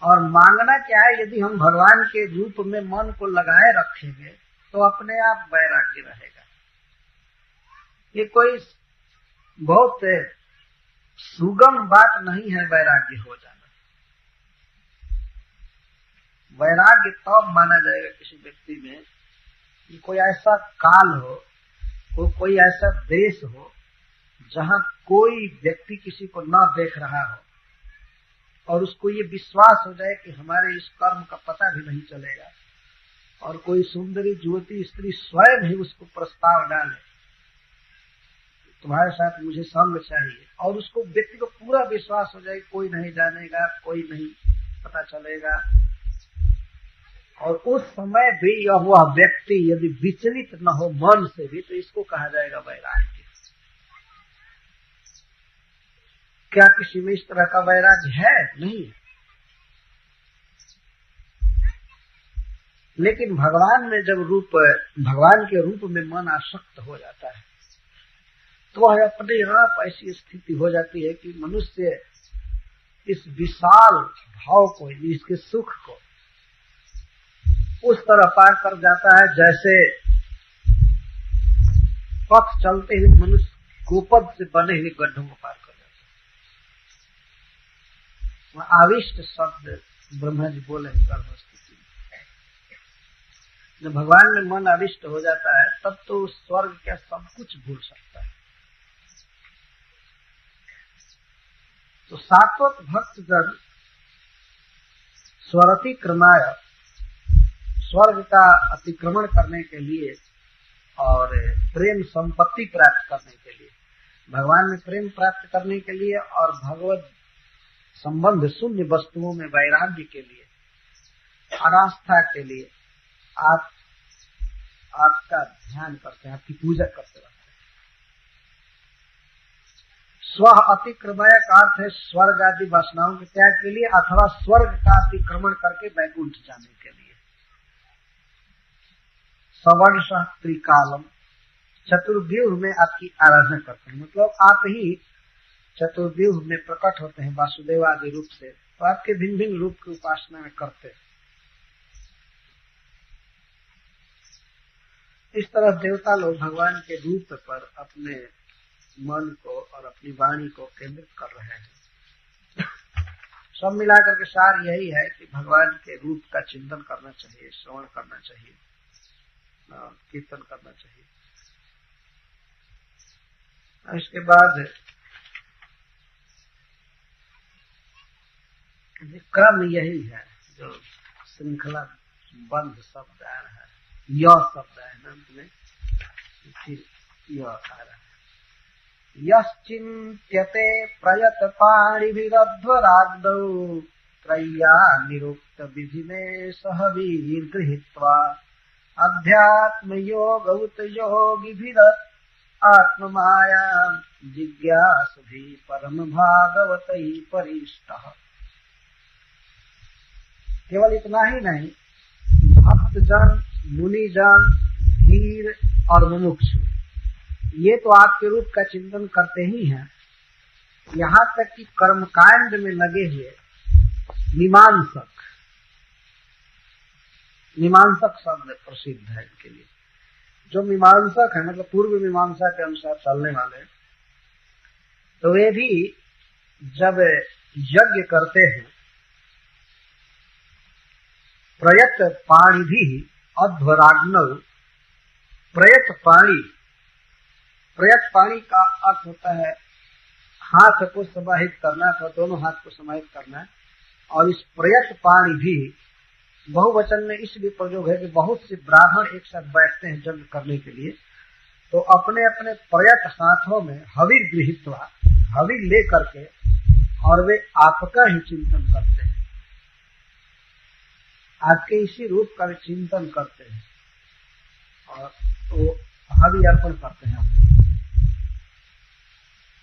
और मांगना क्या है? यदि हम भगवान के रूप में मन को लगाए रखेंगे तो अपने आप वैराग्य रहेगा। ये कोई बहुत सुगम बात नहीं है वैराग्य हो जाना। वैराग्य तब माना जाएगा किसी व्यक्ति में कि कोई ऐसा काल हो, कोई ऐसा देश हो जहां कोई व्यक्ति किसी को न देख रहा हो और उसको ये विश्वास हो जाए कि हमारे इस कर्म का पता भी नहीं चलेगा, और कोई सुंदरी युवती स्त्री स्वयं ही उसको प्रस्ताव डाले तुम्हारे साथ मुझे संग चाहिए, और उसको व्यक्ति को पूरा विश्वास हो जाए कोई नहीं जानेगा, कोई नहीं पता चलेगा, और उस समय भी यह वह व्यक्ति यदि विचलित न हो मन से भी, तो इसको कहा जाएगा वैराग्य। क्या किसी में इस तरह का वैराग्य है? नहीं। लेकिन भगवान में जब भगवान के रूप में मन आसक्त हो जाता है, तो वह अपने आप ऐसी स्थिति हो जाती है कि मनुष्य इस विशाल भाव को, इसके सुख को उस तरह पार कर जाता है जैसे पथ चलते हुए मनुष्य गोपद से बने हुए गड्ढों को पार कर जाता है। वह आविष्ट शब्द ब्रह्मा जी बोले गर्भ स्थिति में। जब भगवान में मन आविष्ट हो जाता है तब तो स्वर्ग का सब कुछ भूल सकता है। तो सात्वत भक्तजन स्वरतिक्रमाय, स्वर्ग का अतिक्रमण करने के लिए और प्रेम संपत्ति प्राप्त करने के लिए, भगवान में प्रेम प्राप्त करने के लिए और भगवत संबंध शून्य वस्तुओं में वैराग्य के लिए, आस्था के लिए आपका ध्यान करते हैं, आपकी पूजा करते रहते हैं। स्व अतिक्रमय का अर्थ है स्वर्ग आदि वासनाओं के त्याग के लिए, अथवा स्वर्ग का अतिक्रमण करके वैकुंठ जाने के लिए। सवर्ष त्रिकालम, चतुर्व्यूह में आपकी आराधना करते हैं, मतलब आप ही चतुर्व्यूह में प्रकट होते हैं वासुदेव आदि रूप से, तो आपके भिन्न भिन्न रूप की उपासना में करते हैं। इस तरह देवता लोग भगवान के रूप पर अपने मन को और अपनी वाणी को केंद्रित कर रहे हैं। सब मिलाकर के सार यही है कि भगवान के रूप का चिंतन करना चाहिए, श्रवण करना चाहिए, कीर्तन करना चाहिए। इसके बाद क्रम यही है जो श्रृंखला बंध शब्द आ रहा है, यह शब्द है ना में, फिर यह आ रहा है। यश्चिन्त्यते प्रयत पाणिभिरध्वराग्नौ त्रय्या निरुक्त विधिने सह वीर्गृहीत्वा अध्यात्म योगौत योगिभिरत् आत्ममाया जिज्ञासुभि परम भागवतै परिष्टः। केवल इतना ही नहीं, भक्तजन, मुनिजन, धीर और मुमुक्षु ये तो आपके रूप का चिंतन करते ही हैं, यहाँ तक कि कर्मकांड में लगे हुए मीमांसक शब्द प्रसिद्ध है इनके लिए। जो मीमांसक है मतलब पूर्व मीमांसा के अनुसार चलने वाले, तो वे भी जब यज्ञ करते हैं प्रयत पाणी भी अध्वराग्नौ, प्रयत पाणी का अर्थ होता है हाथ को समाहित करना अथवा दोनों हाथ को समाहित करना, और इस प्रयत पाणी भी बहुवचन में इसलिए प्रयोग है कि बहुत से ब्राह्मण एक साथ बैठते हैं यज्ञ करने के लिए, तो अपने अपने प्रयत हाथों में हविर गृहीत्वा, हविर ले करके, और वे आपका ही चिंतन करते हैं, आपके इसी रूप का भी चिंतन करते हैं और तो हवि अर्पण करते हैं।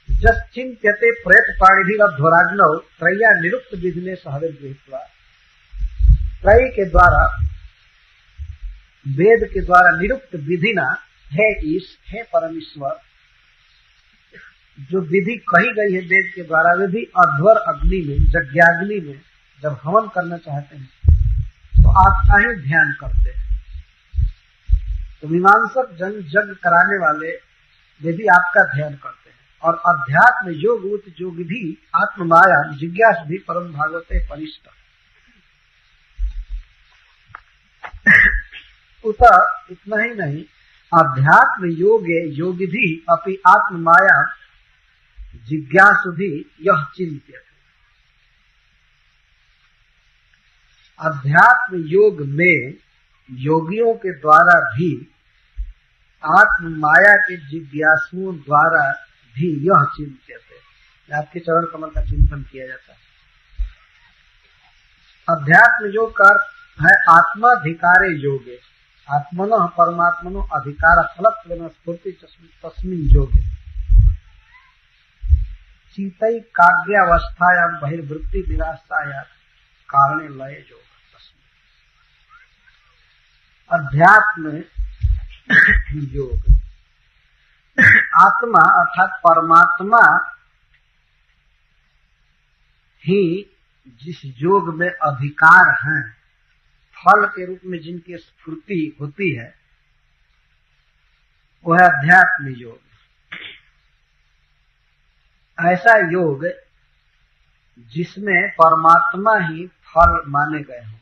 जश्चिन्त्यते प्रेत पाणिभिरध्वराग्नौ त्रय्या निरुक्त विधिने सहविर गृहीत्वा, त्रय के द्वारा, वेद के द्वारा निरुक्त विधिना, हे ईश, हे परमेश्वर, जो विधि कही गई है वेद के द्वारा, वे भी अध्वर अग्नि में, यज्ञाग्नि में जब हवन करना चाहते हैं तो आपका ही ध्यान करते हैं। तो मीमांसक जन यज्ञ कराने वाले वे भी आपका ध्यान करते हैं, और अध्यात्म योग योगी भी आत्ममाया जिज्ञास भी परम भागवते परिष्ट। उता इतना ही नहीं, अध्यात्म योगे योगी भी अपि आत्ममाया जिज्ञासु भी यह चिंत्य। अध्यात्म योग में योगियों के द्वारा भी आत्म माया के जिज्ञासुओं द्वारा भी यह चिंत्यते, आपके चरण कमल का चिंतन किया जाता है। अध्यात्म योग का अर्थ है आत्माधिकारे योगे, आत्मनो परमात्मनो अधिकार फलत्वेन स्फूर्ति तस्मिन् योगे चीतई काव्यावस्थायां बहिर्वृत्ति विरासाया कारणे लय योग। अध्यात्म योग, आत्मा अर्थात परमात्मा ही जिस योग में अधिकार हैं, फल के रूप में जिनकी स्फूर्ति होती है, वह अध्यात्म योग। ऐसा योग जिसमें परमात्मा ही फल माने गए हों,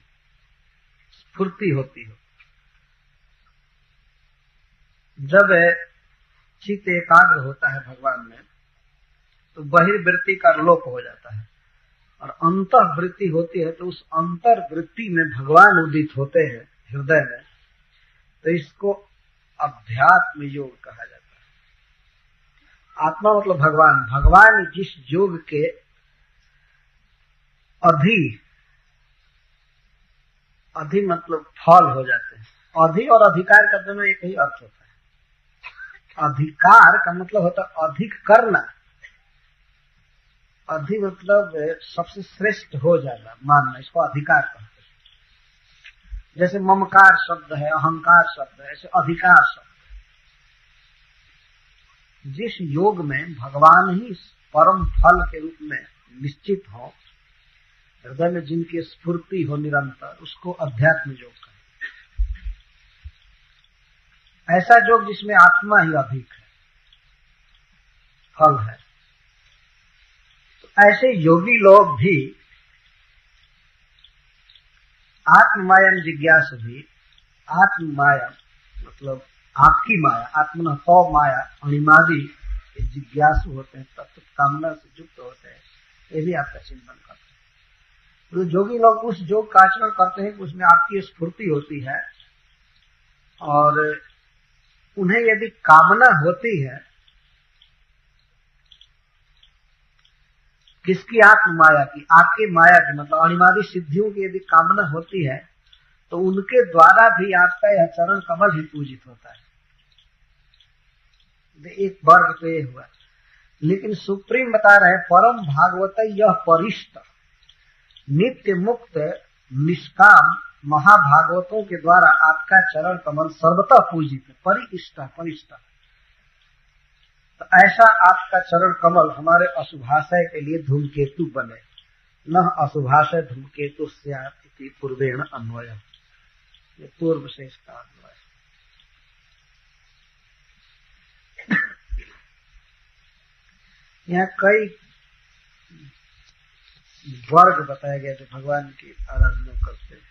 स्फूर्ति होती हो। जब चित्त एकाग्र होता है भगवान में, तो बहिर्वृत्ति का लोप हो जाता है और अंतर्वृत्ति होती है, तो उस अंतर्वृत्ति में भगवान उदित होते हैं हृदय में, तो इसको अध्यात्म योग कहा जाता है। आत्मा मतलब भगवान, भगवान जिस योग के अधि मतलब फल हो जाते हैं। अधि और अधिकार का दोनों एक ही अर्थ होता है। अधिकार का मतलब होता है अधिक करना, अधि मतलब सबसे श्रेष्ठ हो जाना, मानना, इसको अधिकार कहते हैं। जैसे ममकार शब्द है, अहंकार शब्द है, ऐसे अधिकार शब्द है। जिस योग में भगवान ही परम फल के रूप में निश्चित हो, हृदय में जिनकी स्फूर्ति हो निरंतर, उसको अध्यात्म योग कहें। ऐसा योग जिसमें आत्मा ही अधिक है, फल है। ऐसे योगी लोग भी आत्ममायम जिज्ञासु भी, आत्म माया मतलब आपकी माया, आत्मन तो माया अणिमादि जिज्ञासु होते हैं, तत्व कामना से युक्त होते हैं, ये भी आपका चिंतन करते हैं। तो योगी लोग उस योग का आचरण करते हैं, उसमें आपकी स्फूर्ति होती है, और उन्हें यदि कामना होती है किसकी, आत्म माया की, आपकी माया की, मतलब अणिमादि सिद्धियों की यदि कामना होती है, तो उनके द्वारा भी आपका यह चरण कमल ही पूजित होता है। एक वर्ग तो ये हुआ, लेकिन सुप्रीम बता रहे परम भागवत यह परिष्ट नित्य मुक्त निष्काम महाभागवतों के द्वारा आपका चरण कमल सर्वतः पूजित है, परिष्ट। तो ऐसा आपका चरण कमल हमारे अशुभाशय के लिए धूमकेतु बने। न अशुभाशय धूमकेतु स्यात् पूर्वेण अन्वय, ये पूर्व से इसका अन्वय। यहाँ कई वर्ग बताया गया जो भगवान की आराधना करते हैं।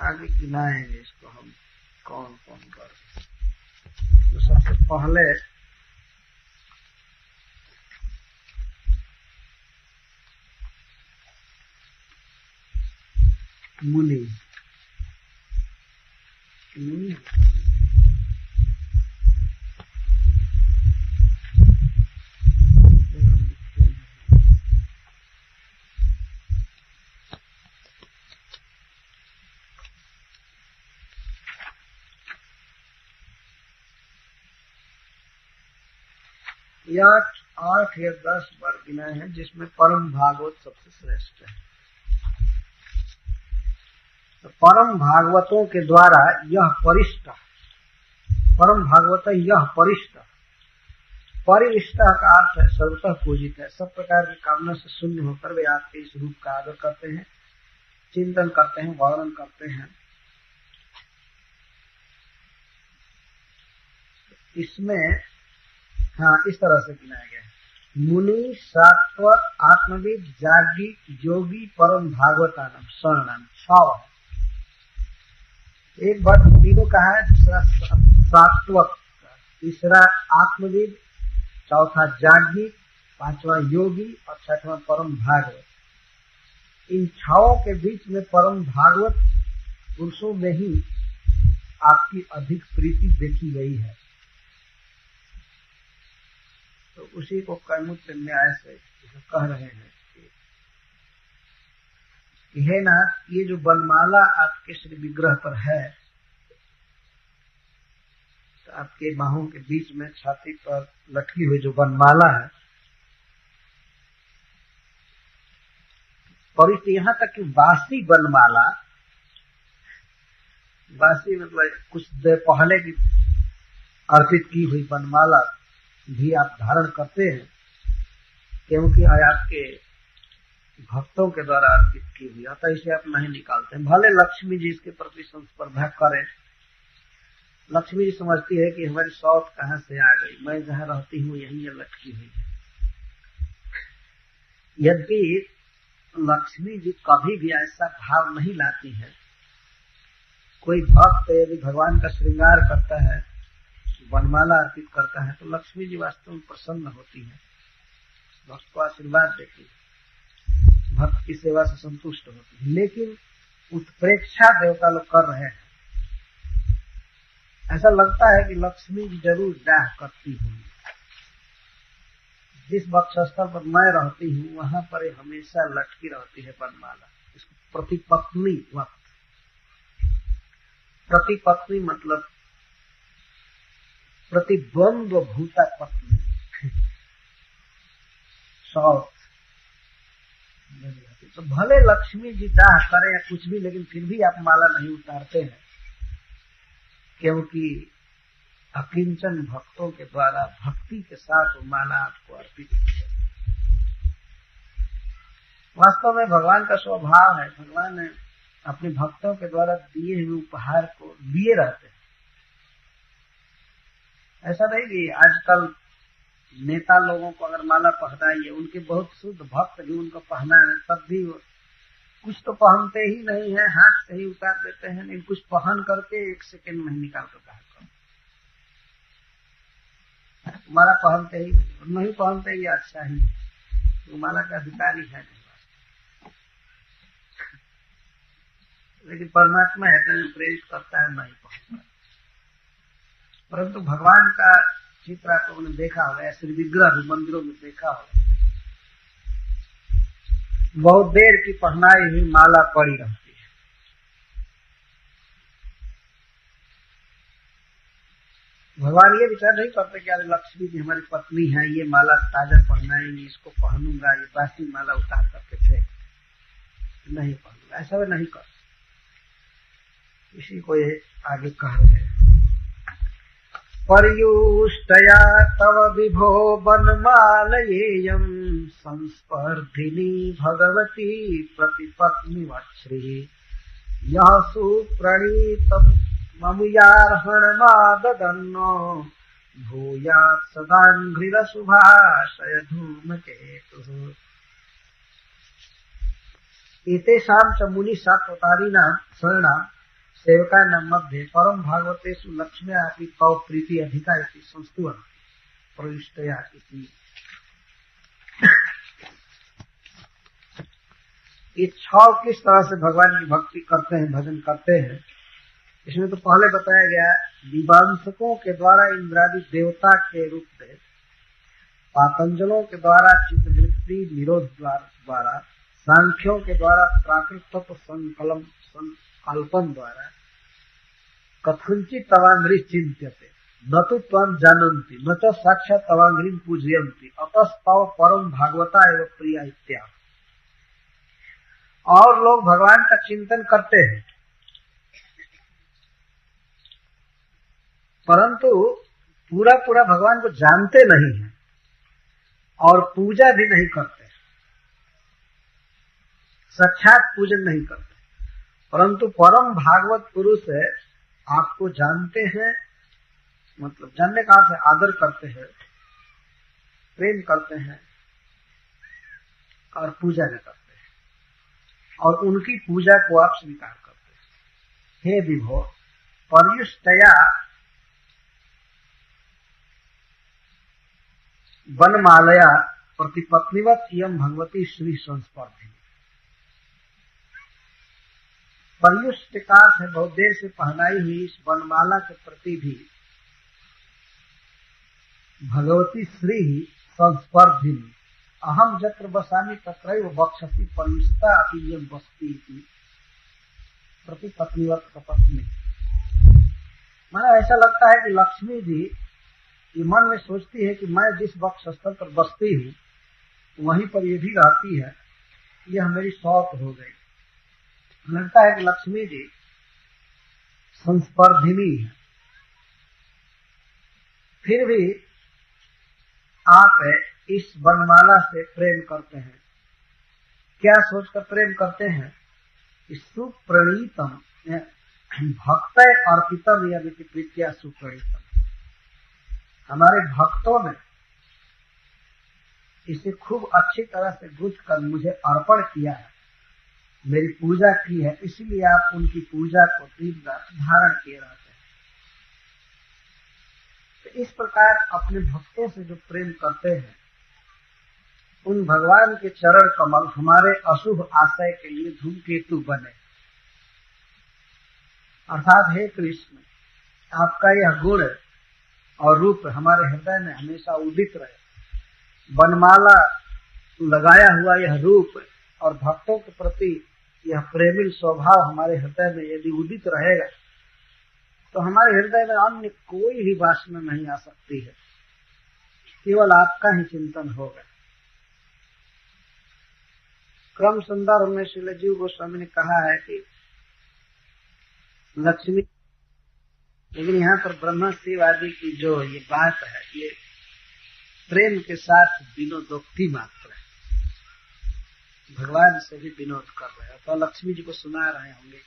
आगे गिनाएंगे इसको हम कौन कौन वर्ग। तो सबसे पहले मुनि, या 8 या 10 वर्ग गिनाए हैं, जिसमें परम भागवत सबसे श्रेष्ठ है। तो परम भागवतों के द्वारा यह परिष्ट, परम भागवत यह परिष्ट, परिष्ट का अर्थ है सर्वतः पूजित है, सब प्रकार की कामना से शून्य होकर वे आपके इस रूप का आदर करते हैं, चिंतन करते हैं, वर्णन करते हैं। इसमें हाँ इस तरह से गिनाया गया है। मुनि सात्वत आत्मविद जागी योगी परम भागवतानम शरणाम, 6 है। एक बार तीनों कहा है, दूसरा सात्वत, तीसरा आत्मविद, चौथा जागी, 5वां योगी और 6वां परम भागवत। इन 6 के बीच में परम भागवत पुरुषों में ही आपकी अधिक प्रीति देखी गई है। तो उसी को कैमुक्त न्याय से कह रहे हैं कि हे नाथ, ये जो बनमाला आपके श्री विग्रह पर है, तो आपके बाहों के बीच में छाती पर लटकी हुई जो बनमाला है, और इस यहाँ तक कि बासी बनमाला, बासी मतलब कुछ देर पहले की अर्पित की हुई बनमाला भी आप धारण करते हैं, क्योंकि आपके भक्तों के द्वारा अर्पित की हुई, अतः इसे आप नहीं निकालते हैं। भले लक्ष्मी जी इसके प्रति संस्पर्धा करें, लक्ष्मी जी समझती है कि हमारी सौत कहाँ से आ गई, मैं जहाँ रहती हूँ यहीं ये लटकी हुई है। यद्यपि लक्ष्मी जी कभी भी ऐसा भाव नहीं लाती है। कोई भक्त यदि भगवान का श्रृंगार करता है, वनमाला अर्पित करता है, तो लक्ष्मी जी वास्तव में प्रसन्न होती है, भक्त को आशीर्वाद देती है, भक्त की सेवा से संतुष्ट होती है। लेकिन उत्प्रेक्षा देवता लोग कर रहे हैं, ऐसा लगता है कि लक्ष्मी जी जरूर डाह करती होंगी। जिस वक्षस्थल पर मैं रहती हूँ वहां पर हमेशा लटकी रहती है वनमाला। इसको प्रतिपत्नी वक्त, प्रतिपत्नी मतलब प्रतिद्वंद्व भूता पत्नी, सौत। तो भले लक्ष्मी जी दाह करें या कुछ भी, लेकिन फिर भी आप माला नहीं उतारते हैं, क्योंकि अकिंचन भक्तों के द्वारा भक्ति के साथ वो माला आपको अर्पित की है। वास्तव में भगवान का स्वभाव है, भगवान ने अपने भक्तों के द्वारा दिए हुए उपहार को लिए रहते हैं। ऐसा नहीं कि आजकल नेता लोगों को अगर माला पहनाइए, उनके बहुत शुद्ध भक्त भी उनको पहनाए, तब भी वो कुछ तो पहनते ही नहीं है, हाथ से ही उतार देते हैं, लेकिन कुछ पहन करके एक सेकंड में निकाल कर बाहर कर। माला पहनते ही नहीं पहनते ही अच्छा ही, तो माला का अधिकारी है नहीं। लेकिन परमात्मा है तो प्रेरित करता है, नहीं पहनता। परंतु भगवान का चित्र आप लोगों ने देखा होगा, श्री विग्रह मंदिरों में देखा होगा, बहुत देर की पहनाई हुई माला पड़ी रहती है। भगवान ये विचार नहीं करते कि अरे लक्ष्मी जी हमारी पत्नी है, ये माला ताजा पहनाएंगी, इसको पहनूंगा, ये बासी माला उतार करके फेंक नहीं पहनूंगा, ऐसा वे नहीं करते। इसी को ये आगे कह रहे हैं, पर्युष्टया तव विभो वनमालयेयं संस्पर्धिनी भगवती प्रतिपत्नी वत्श्री यः सुप्रणीत ममुयार्हणमाददन्नो भूयात् सदाङ्घ्रिरशुभाशय धूमकेतुः। एतेषां च मुनिसात्वतारीणां शरणां सेवका न मध्य परम भागवतेषु लक्ष्म्या अपि तव प्रीति अधिका इति संस्तुवन् प्रविष्टया इति। ये छह किस तरह से भगवान की भक्ति करते हैं, भजन करते हैं, इसमें तो पहले बताया गया विवांसकों के द्वारा इंद्रादि देवता के रूप में, पातंजलों के द्वारा चित्तवृत्ति निरोध द्वारा, सांख्यों के द्वारा प्राकृत तत्व संकल्पन द्वारा, कथंचित तवांग्री चिंत्यते न तो त्वं जानन्ति न च साक्षात् तवांग्रीं पूजयन्ति अतस्तव परम भागवता एवं प्रिया इत्या। और लोग भगवान का चिंतन करते हैं, परंतु पूरा पूरा भगवान को जानते नहीं हैं और पूजा भी नहीं करते, साक्षात पूजन नहीं करते, परंतु परम भागवत पुरुष है, आपको जानते हैं, मतलब जानने का अर्थ है आदर करते हैं, प्रेम करते हैं और पूजा भी करते हैं, और उनकी पूजा को आप स्वीकार करते हैं। हे विभो पर्युष्टया वनमालया प्रतिपत्निवत इयं भगवती श्री संस्पर्धिनी। पर्युष्ट का अर्थ है बहुत देर से पहनाई हुई इस वनमाला के प्रति भी भगवती श्री संस्पर्धिनी अहम जत्र बसामी तत्रैव बक्षसी पर्युष्टा अपीयम बसती प्रति पत्नीवत पत्नी। माना ऐसा लगता है कि लक्ष्मी जी ये मन में सोचती है कि मैं जिस वक्ष स्थल पर बसती हूँ वहीं पर ये भी रहती है, यह मेरी शौक हो गई। लगता है कि लक्ष्मी जी संस्पर्धिनी है। फिर भी आप इस वनमाला से प्रेम करते हैं। क्या सोचकर प्रेम करते हैं? सुप्रणीतम भक्त अर्पितम यदि प्रीत्या सुप्रणीतम, हमारे भक्तों ने इसे खूब अच्छी तरह से गूंथ कर मुझे अर्पण किया है, मेरी पूजा की है, इसलिए आप उनकी पूजा को दिन रात धारण किए रहते हैं। तो इस प्रकार अपने भक्तों से जो प्रेम करते हैं उन भगवान के चरण कमल हमारे अशुभ आशय के लिए धूमकेतु बने। अर्थात हे कृष्ण, आपका यह गुण और रूप हमारे हृदय में हमेशा उदित रहे। वनमाला लगाया हुआ यह रूप और भक्तों के प्रति यह प्रेमिल स्वभाव हमारे हृदय में यदि उदित रहेगा तो हमारे हृदय में अन्य कोई भी वासना नहीं आ सकती है, केवल आपका ही चिंतन होगा। क्रम संदर्भ में श्रील जीव गोस्वामी ने कहा है कि लक्ष्मी, लेकिन यहाँ पर ब्रह्म शिव आदि की जो ये बात है ये प्रेम के साथ विनोदोक्ति मात्र है, भगवान से भी विनोद कर रहे हैं। तो लक्ष्मी जी को सुना रहे होंगे,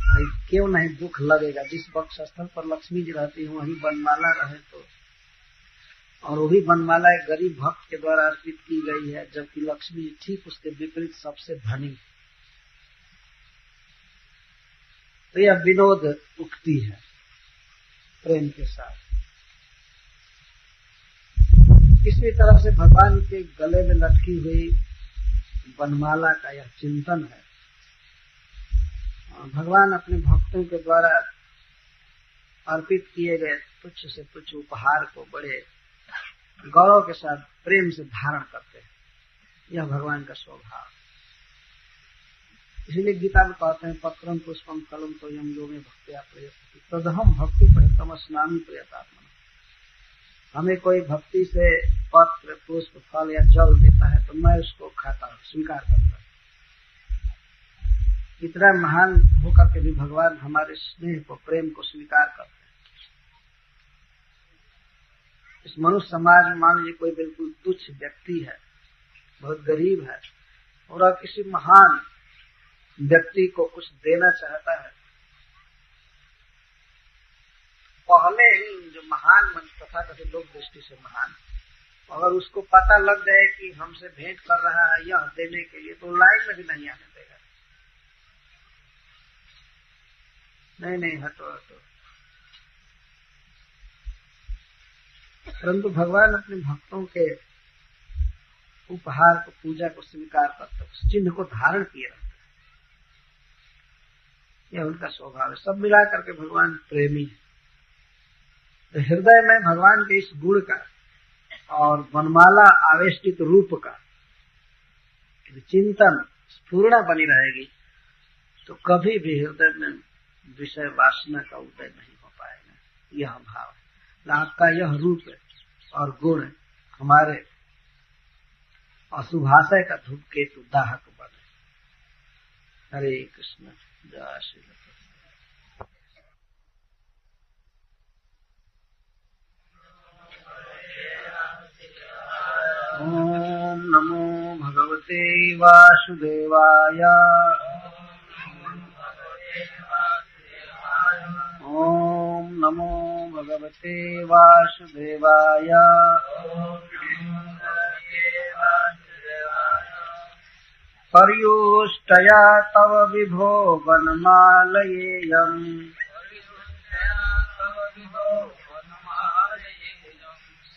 भाई क्यों नहीं दुख लगेगा, जिस वक्ष स्थल पर लक्ष्मी जी रहती है वहीं वनमाला रहे तो, और वही वनमाला एक गरीब भक्त के द्वारा अर्पित की गई है, जबकि लक्ष्मी जी ठीक उसके विपरीत सबसे धनी। तो यह विनोद उक्ति है प्रेम के साथ। इसी तरह से भगवान के गले में लटकी हुई वनमाला का यह चिंतन है। भगवान अपने भक्तों के द्वारा अर्पित किए गए तुच्छ से तुच्छ उपहार को बड़े गौरव के साथ प्रेम से धारण करते हैं, यह भगवान का स्वभाव। इसलिए गीता में कहते हैं पत्रम पुष्पम फलम तो यम यो में भक्त्या प्रयत तदहम भक्ति प्रयतम स्नामी प्रयतात्मा। हमें कोई भक्ति से पत्र पुष्प फल या जल देता है तो मैं उसको खाता हूँ, स्वीकार करता हूँ। इतना महान होकर के भी भगवान हमारे स्नेह को, प्रेम को स्वीकार करते हैं। इस मनुष्य समाज में मान लीजिए कोई बिल्कुल तुच्छ व्यक्ति है, बहुत गरीब है, और किसी महान व्यक्ति को कुछ देना चाहता है, पहले ही जो महान मन तथा कभी लोक दृष्टि से महान, अगर उसको पता लग जाए कि हमसे भेंट कर रहा है यह देने के लिए, तो लाइन में भी नहीं आने देगा। नहीं हटो। परंतु भगवान अपने भक्तों के उपहार को, पूजा को स्वीकार करते, उस चिन्ह को धारण किए रहते, यह उनका स्वभाव है। सब मिला करके भगवान प्रेमी है। तो हृदय में भगवान के इस गुण का और वनमाला आवेष्टित रूप का चिंतन स्फूर्णा बनी रहेगी तो कभी भी हृदय में विषय वासना का उदय नहीं हो पाएगा। यह भाव है। आपका यह रूप और गुण हमारे अशुभाशय का धूमकेतु दाहक बने। हरे कृष्ण। जय श्री कृष्ण। ओम नमो भगवते वासुदेवाय। ओम नमो भगवते वासुदेवाय। पर्युष्टया तव विभो वनमालयेयम्।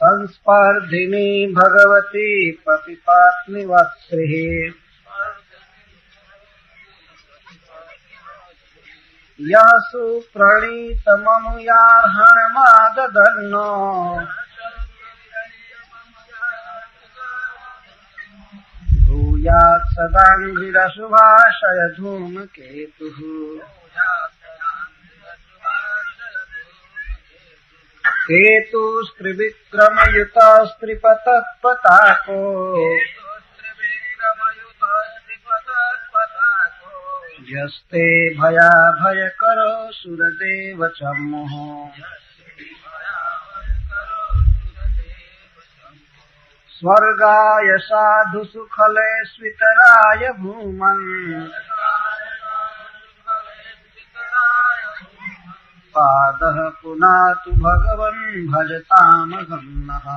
संस्पर्धिनी भगवती पतिपात्नी वत्सृः। यः सुप्रणीतमनुयार्हणमाददन्नो भूयात् सदाङ्घ्रिरशुभाशय धूमकेतुः केतुस्त्रिविक्रमयुतस्त्रिपतत्पताको यस्ते भयाभयकरो सुरदेव चम्मुः स्वर्गाय साधुसुखले स्वितराय भूमन् पादः पुनातु भगवन् भजतामहं नः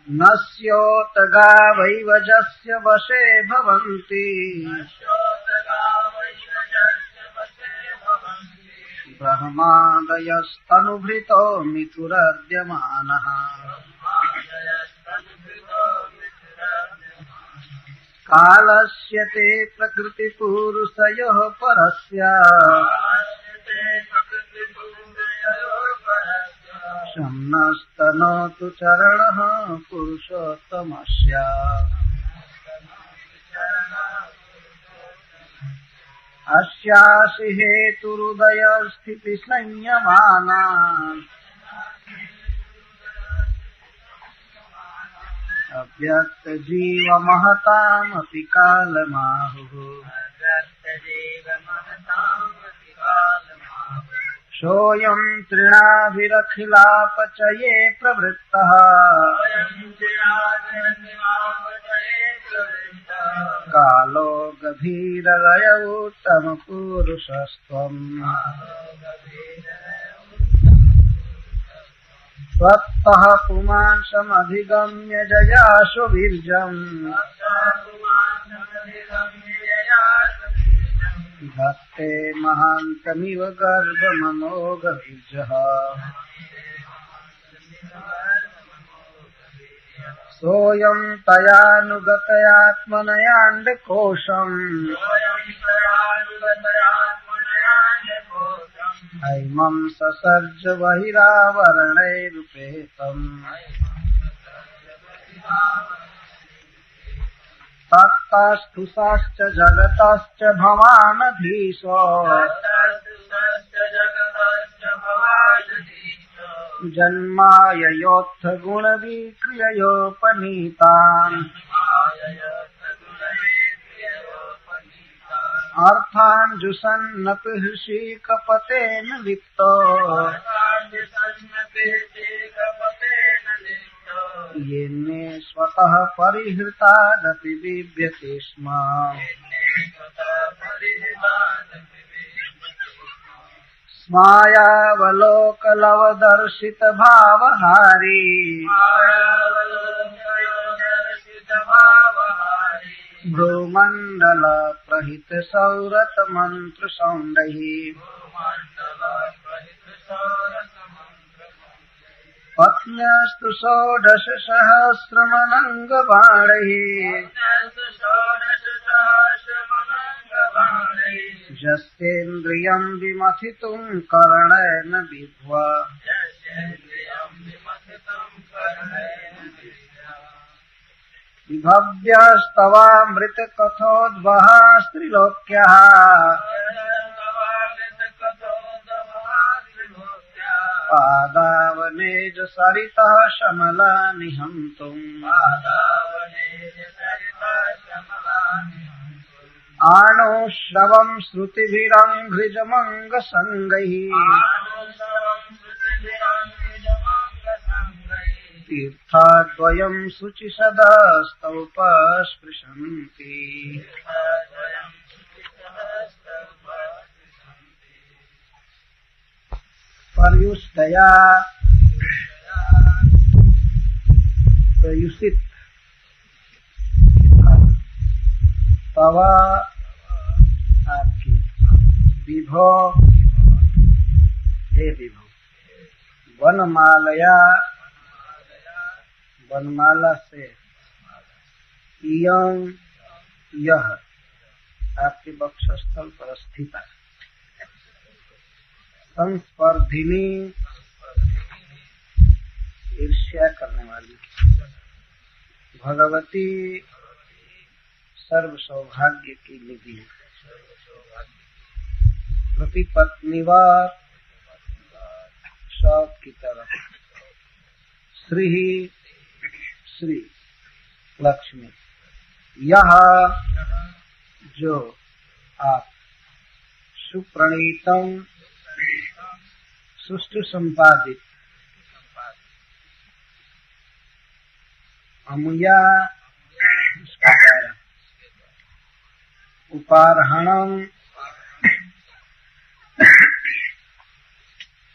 नस्योतगावैवजस्य वशे भवन्ति ब्रह्मादयस्तनुभृतो मिथुरद्यमानः कालस्य ते प्रकृतिपूरुषयोः परस्य शम्नस्तनोतु चरणः पुरुषोत्तमस्य अस्यासि हेतुरुदयस्थितिसंयमाना अव्यक्तजीवमहतामपि कालमाहुः सोऽयं तृणाभिरखिलापचये प्रवृत्तः कालो गभीरलयोत्तमपुरुषस्त्वम् त्वत्तः पुमांसमधिगम्य जयाशु वीर्यम् धत्ते महान्तमिव गर्भममोघबीजः सोऽयं तयानुगतयात्मनयाण्डकोशम् हैमं ससर्ज बहिरावरणैरुपेतम् तत्तस्थुषश्च जगतश्च भवानधीशो जन्माययोत्थ गुणविक्रिययोपनीतान् अर्थान् जुषन्नपि हृषीकपतेन लिप्तो येने स्वतः परिहृतादपि बिभ्यते स्म स्मायावलोकलवदर्शित भावहारी भ्रूमण्डल प्रहित सौरत मंत्र सौंदही पत्न्यस्तु षोडश सहस्रमनङ्गबाणैः यस्येन्द्रियं विमथितुं कर्णेन विद्वा विभव्यस्तवामृतकथोद्वहास्त्रिलोक्यः पादावनेज सरितः शमला निहन्तुम् आनुश्रवं श्रुतिभिरङ्घ्रिजमङ्गसङ्गैः तीर्थद्वयं शुचिसदस्तौपस्पृशन्ति पर्युष्टया प्रयुषित तवा आपकी विभो हे विभो वनमाला से इयं यह आपके वक्षस्थल पर स्थित है। संस्पर्धिनी, ईर्ष्या करने वाली, भगवती सर्व सौभाग्य की निधि, प्रतिपत्निवार सबकी तरफ, श्री श्री लक्ष्मी, यह जो आप सुप्रणीतम सुष्ठु संपादित अमुया उसका द्वारा उपारहणम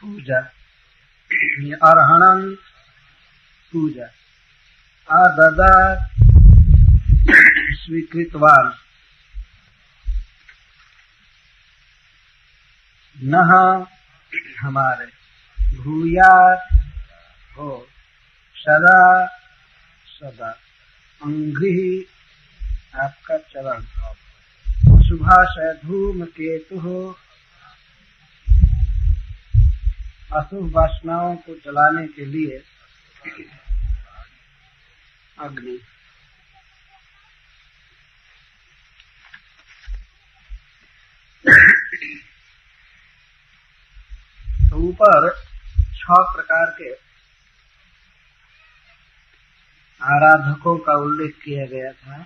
पूजा, अर्हणम पूजा, आददा स्वीकृतवान, नह हमारे, भूयात हो, सदा सदा, अंघ्रि आपका चरण, शुभाशय धूम केतु हो, अशुभ वासनाओं को जलाने के लिए अग्नि, तो ऊपर 6 प्रकार के आराधकों का उल्लेख किया गया था।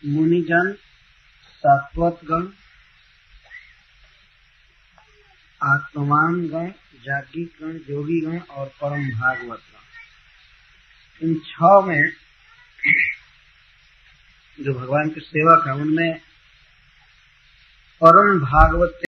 मुनिजन, सात्वतगण, आत्मवान गण, जागीक गण, योगी गण और परम भागवत गण। इन 6 में जो भगवान के सेवक हैं उनमें परम भागवत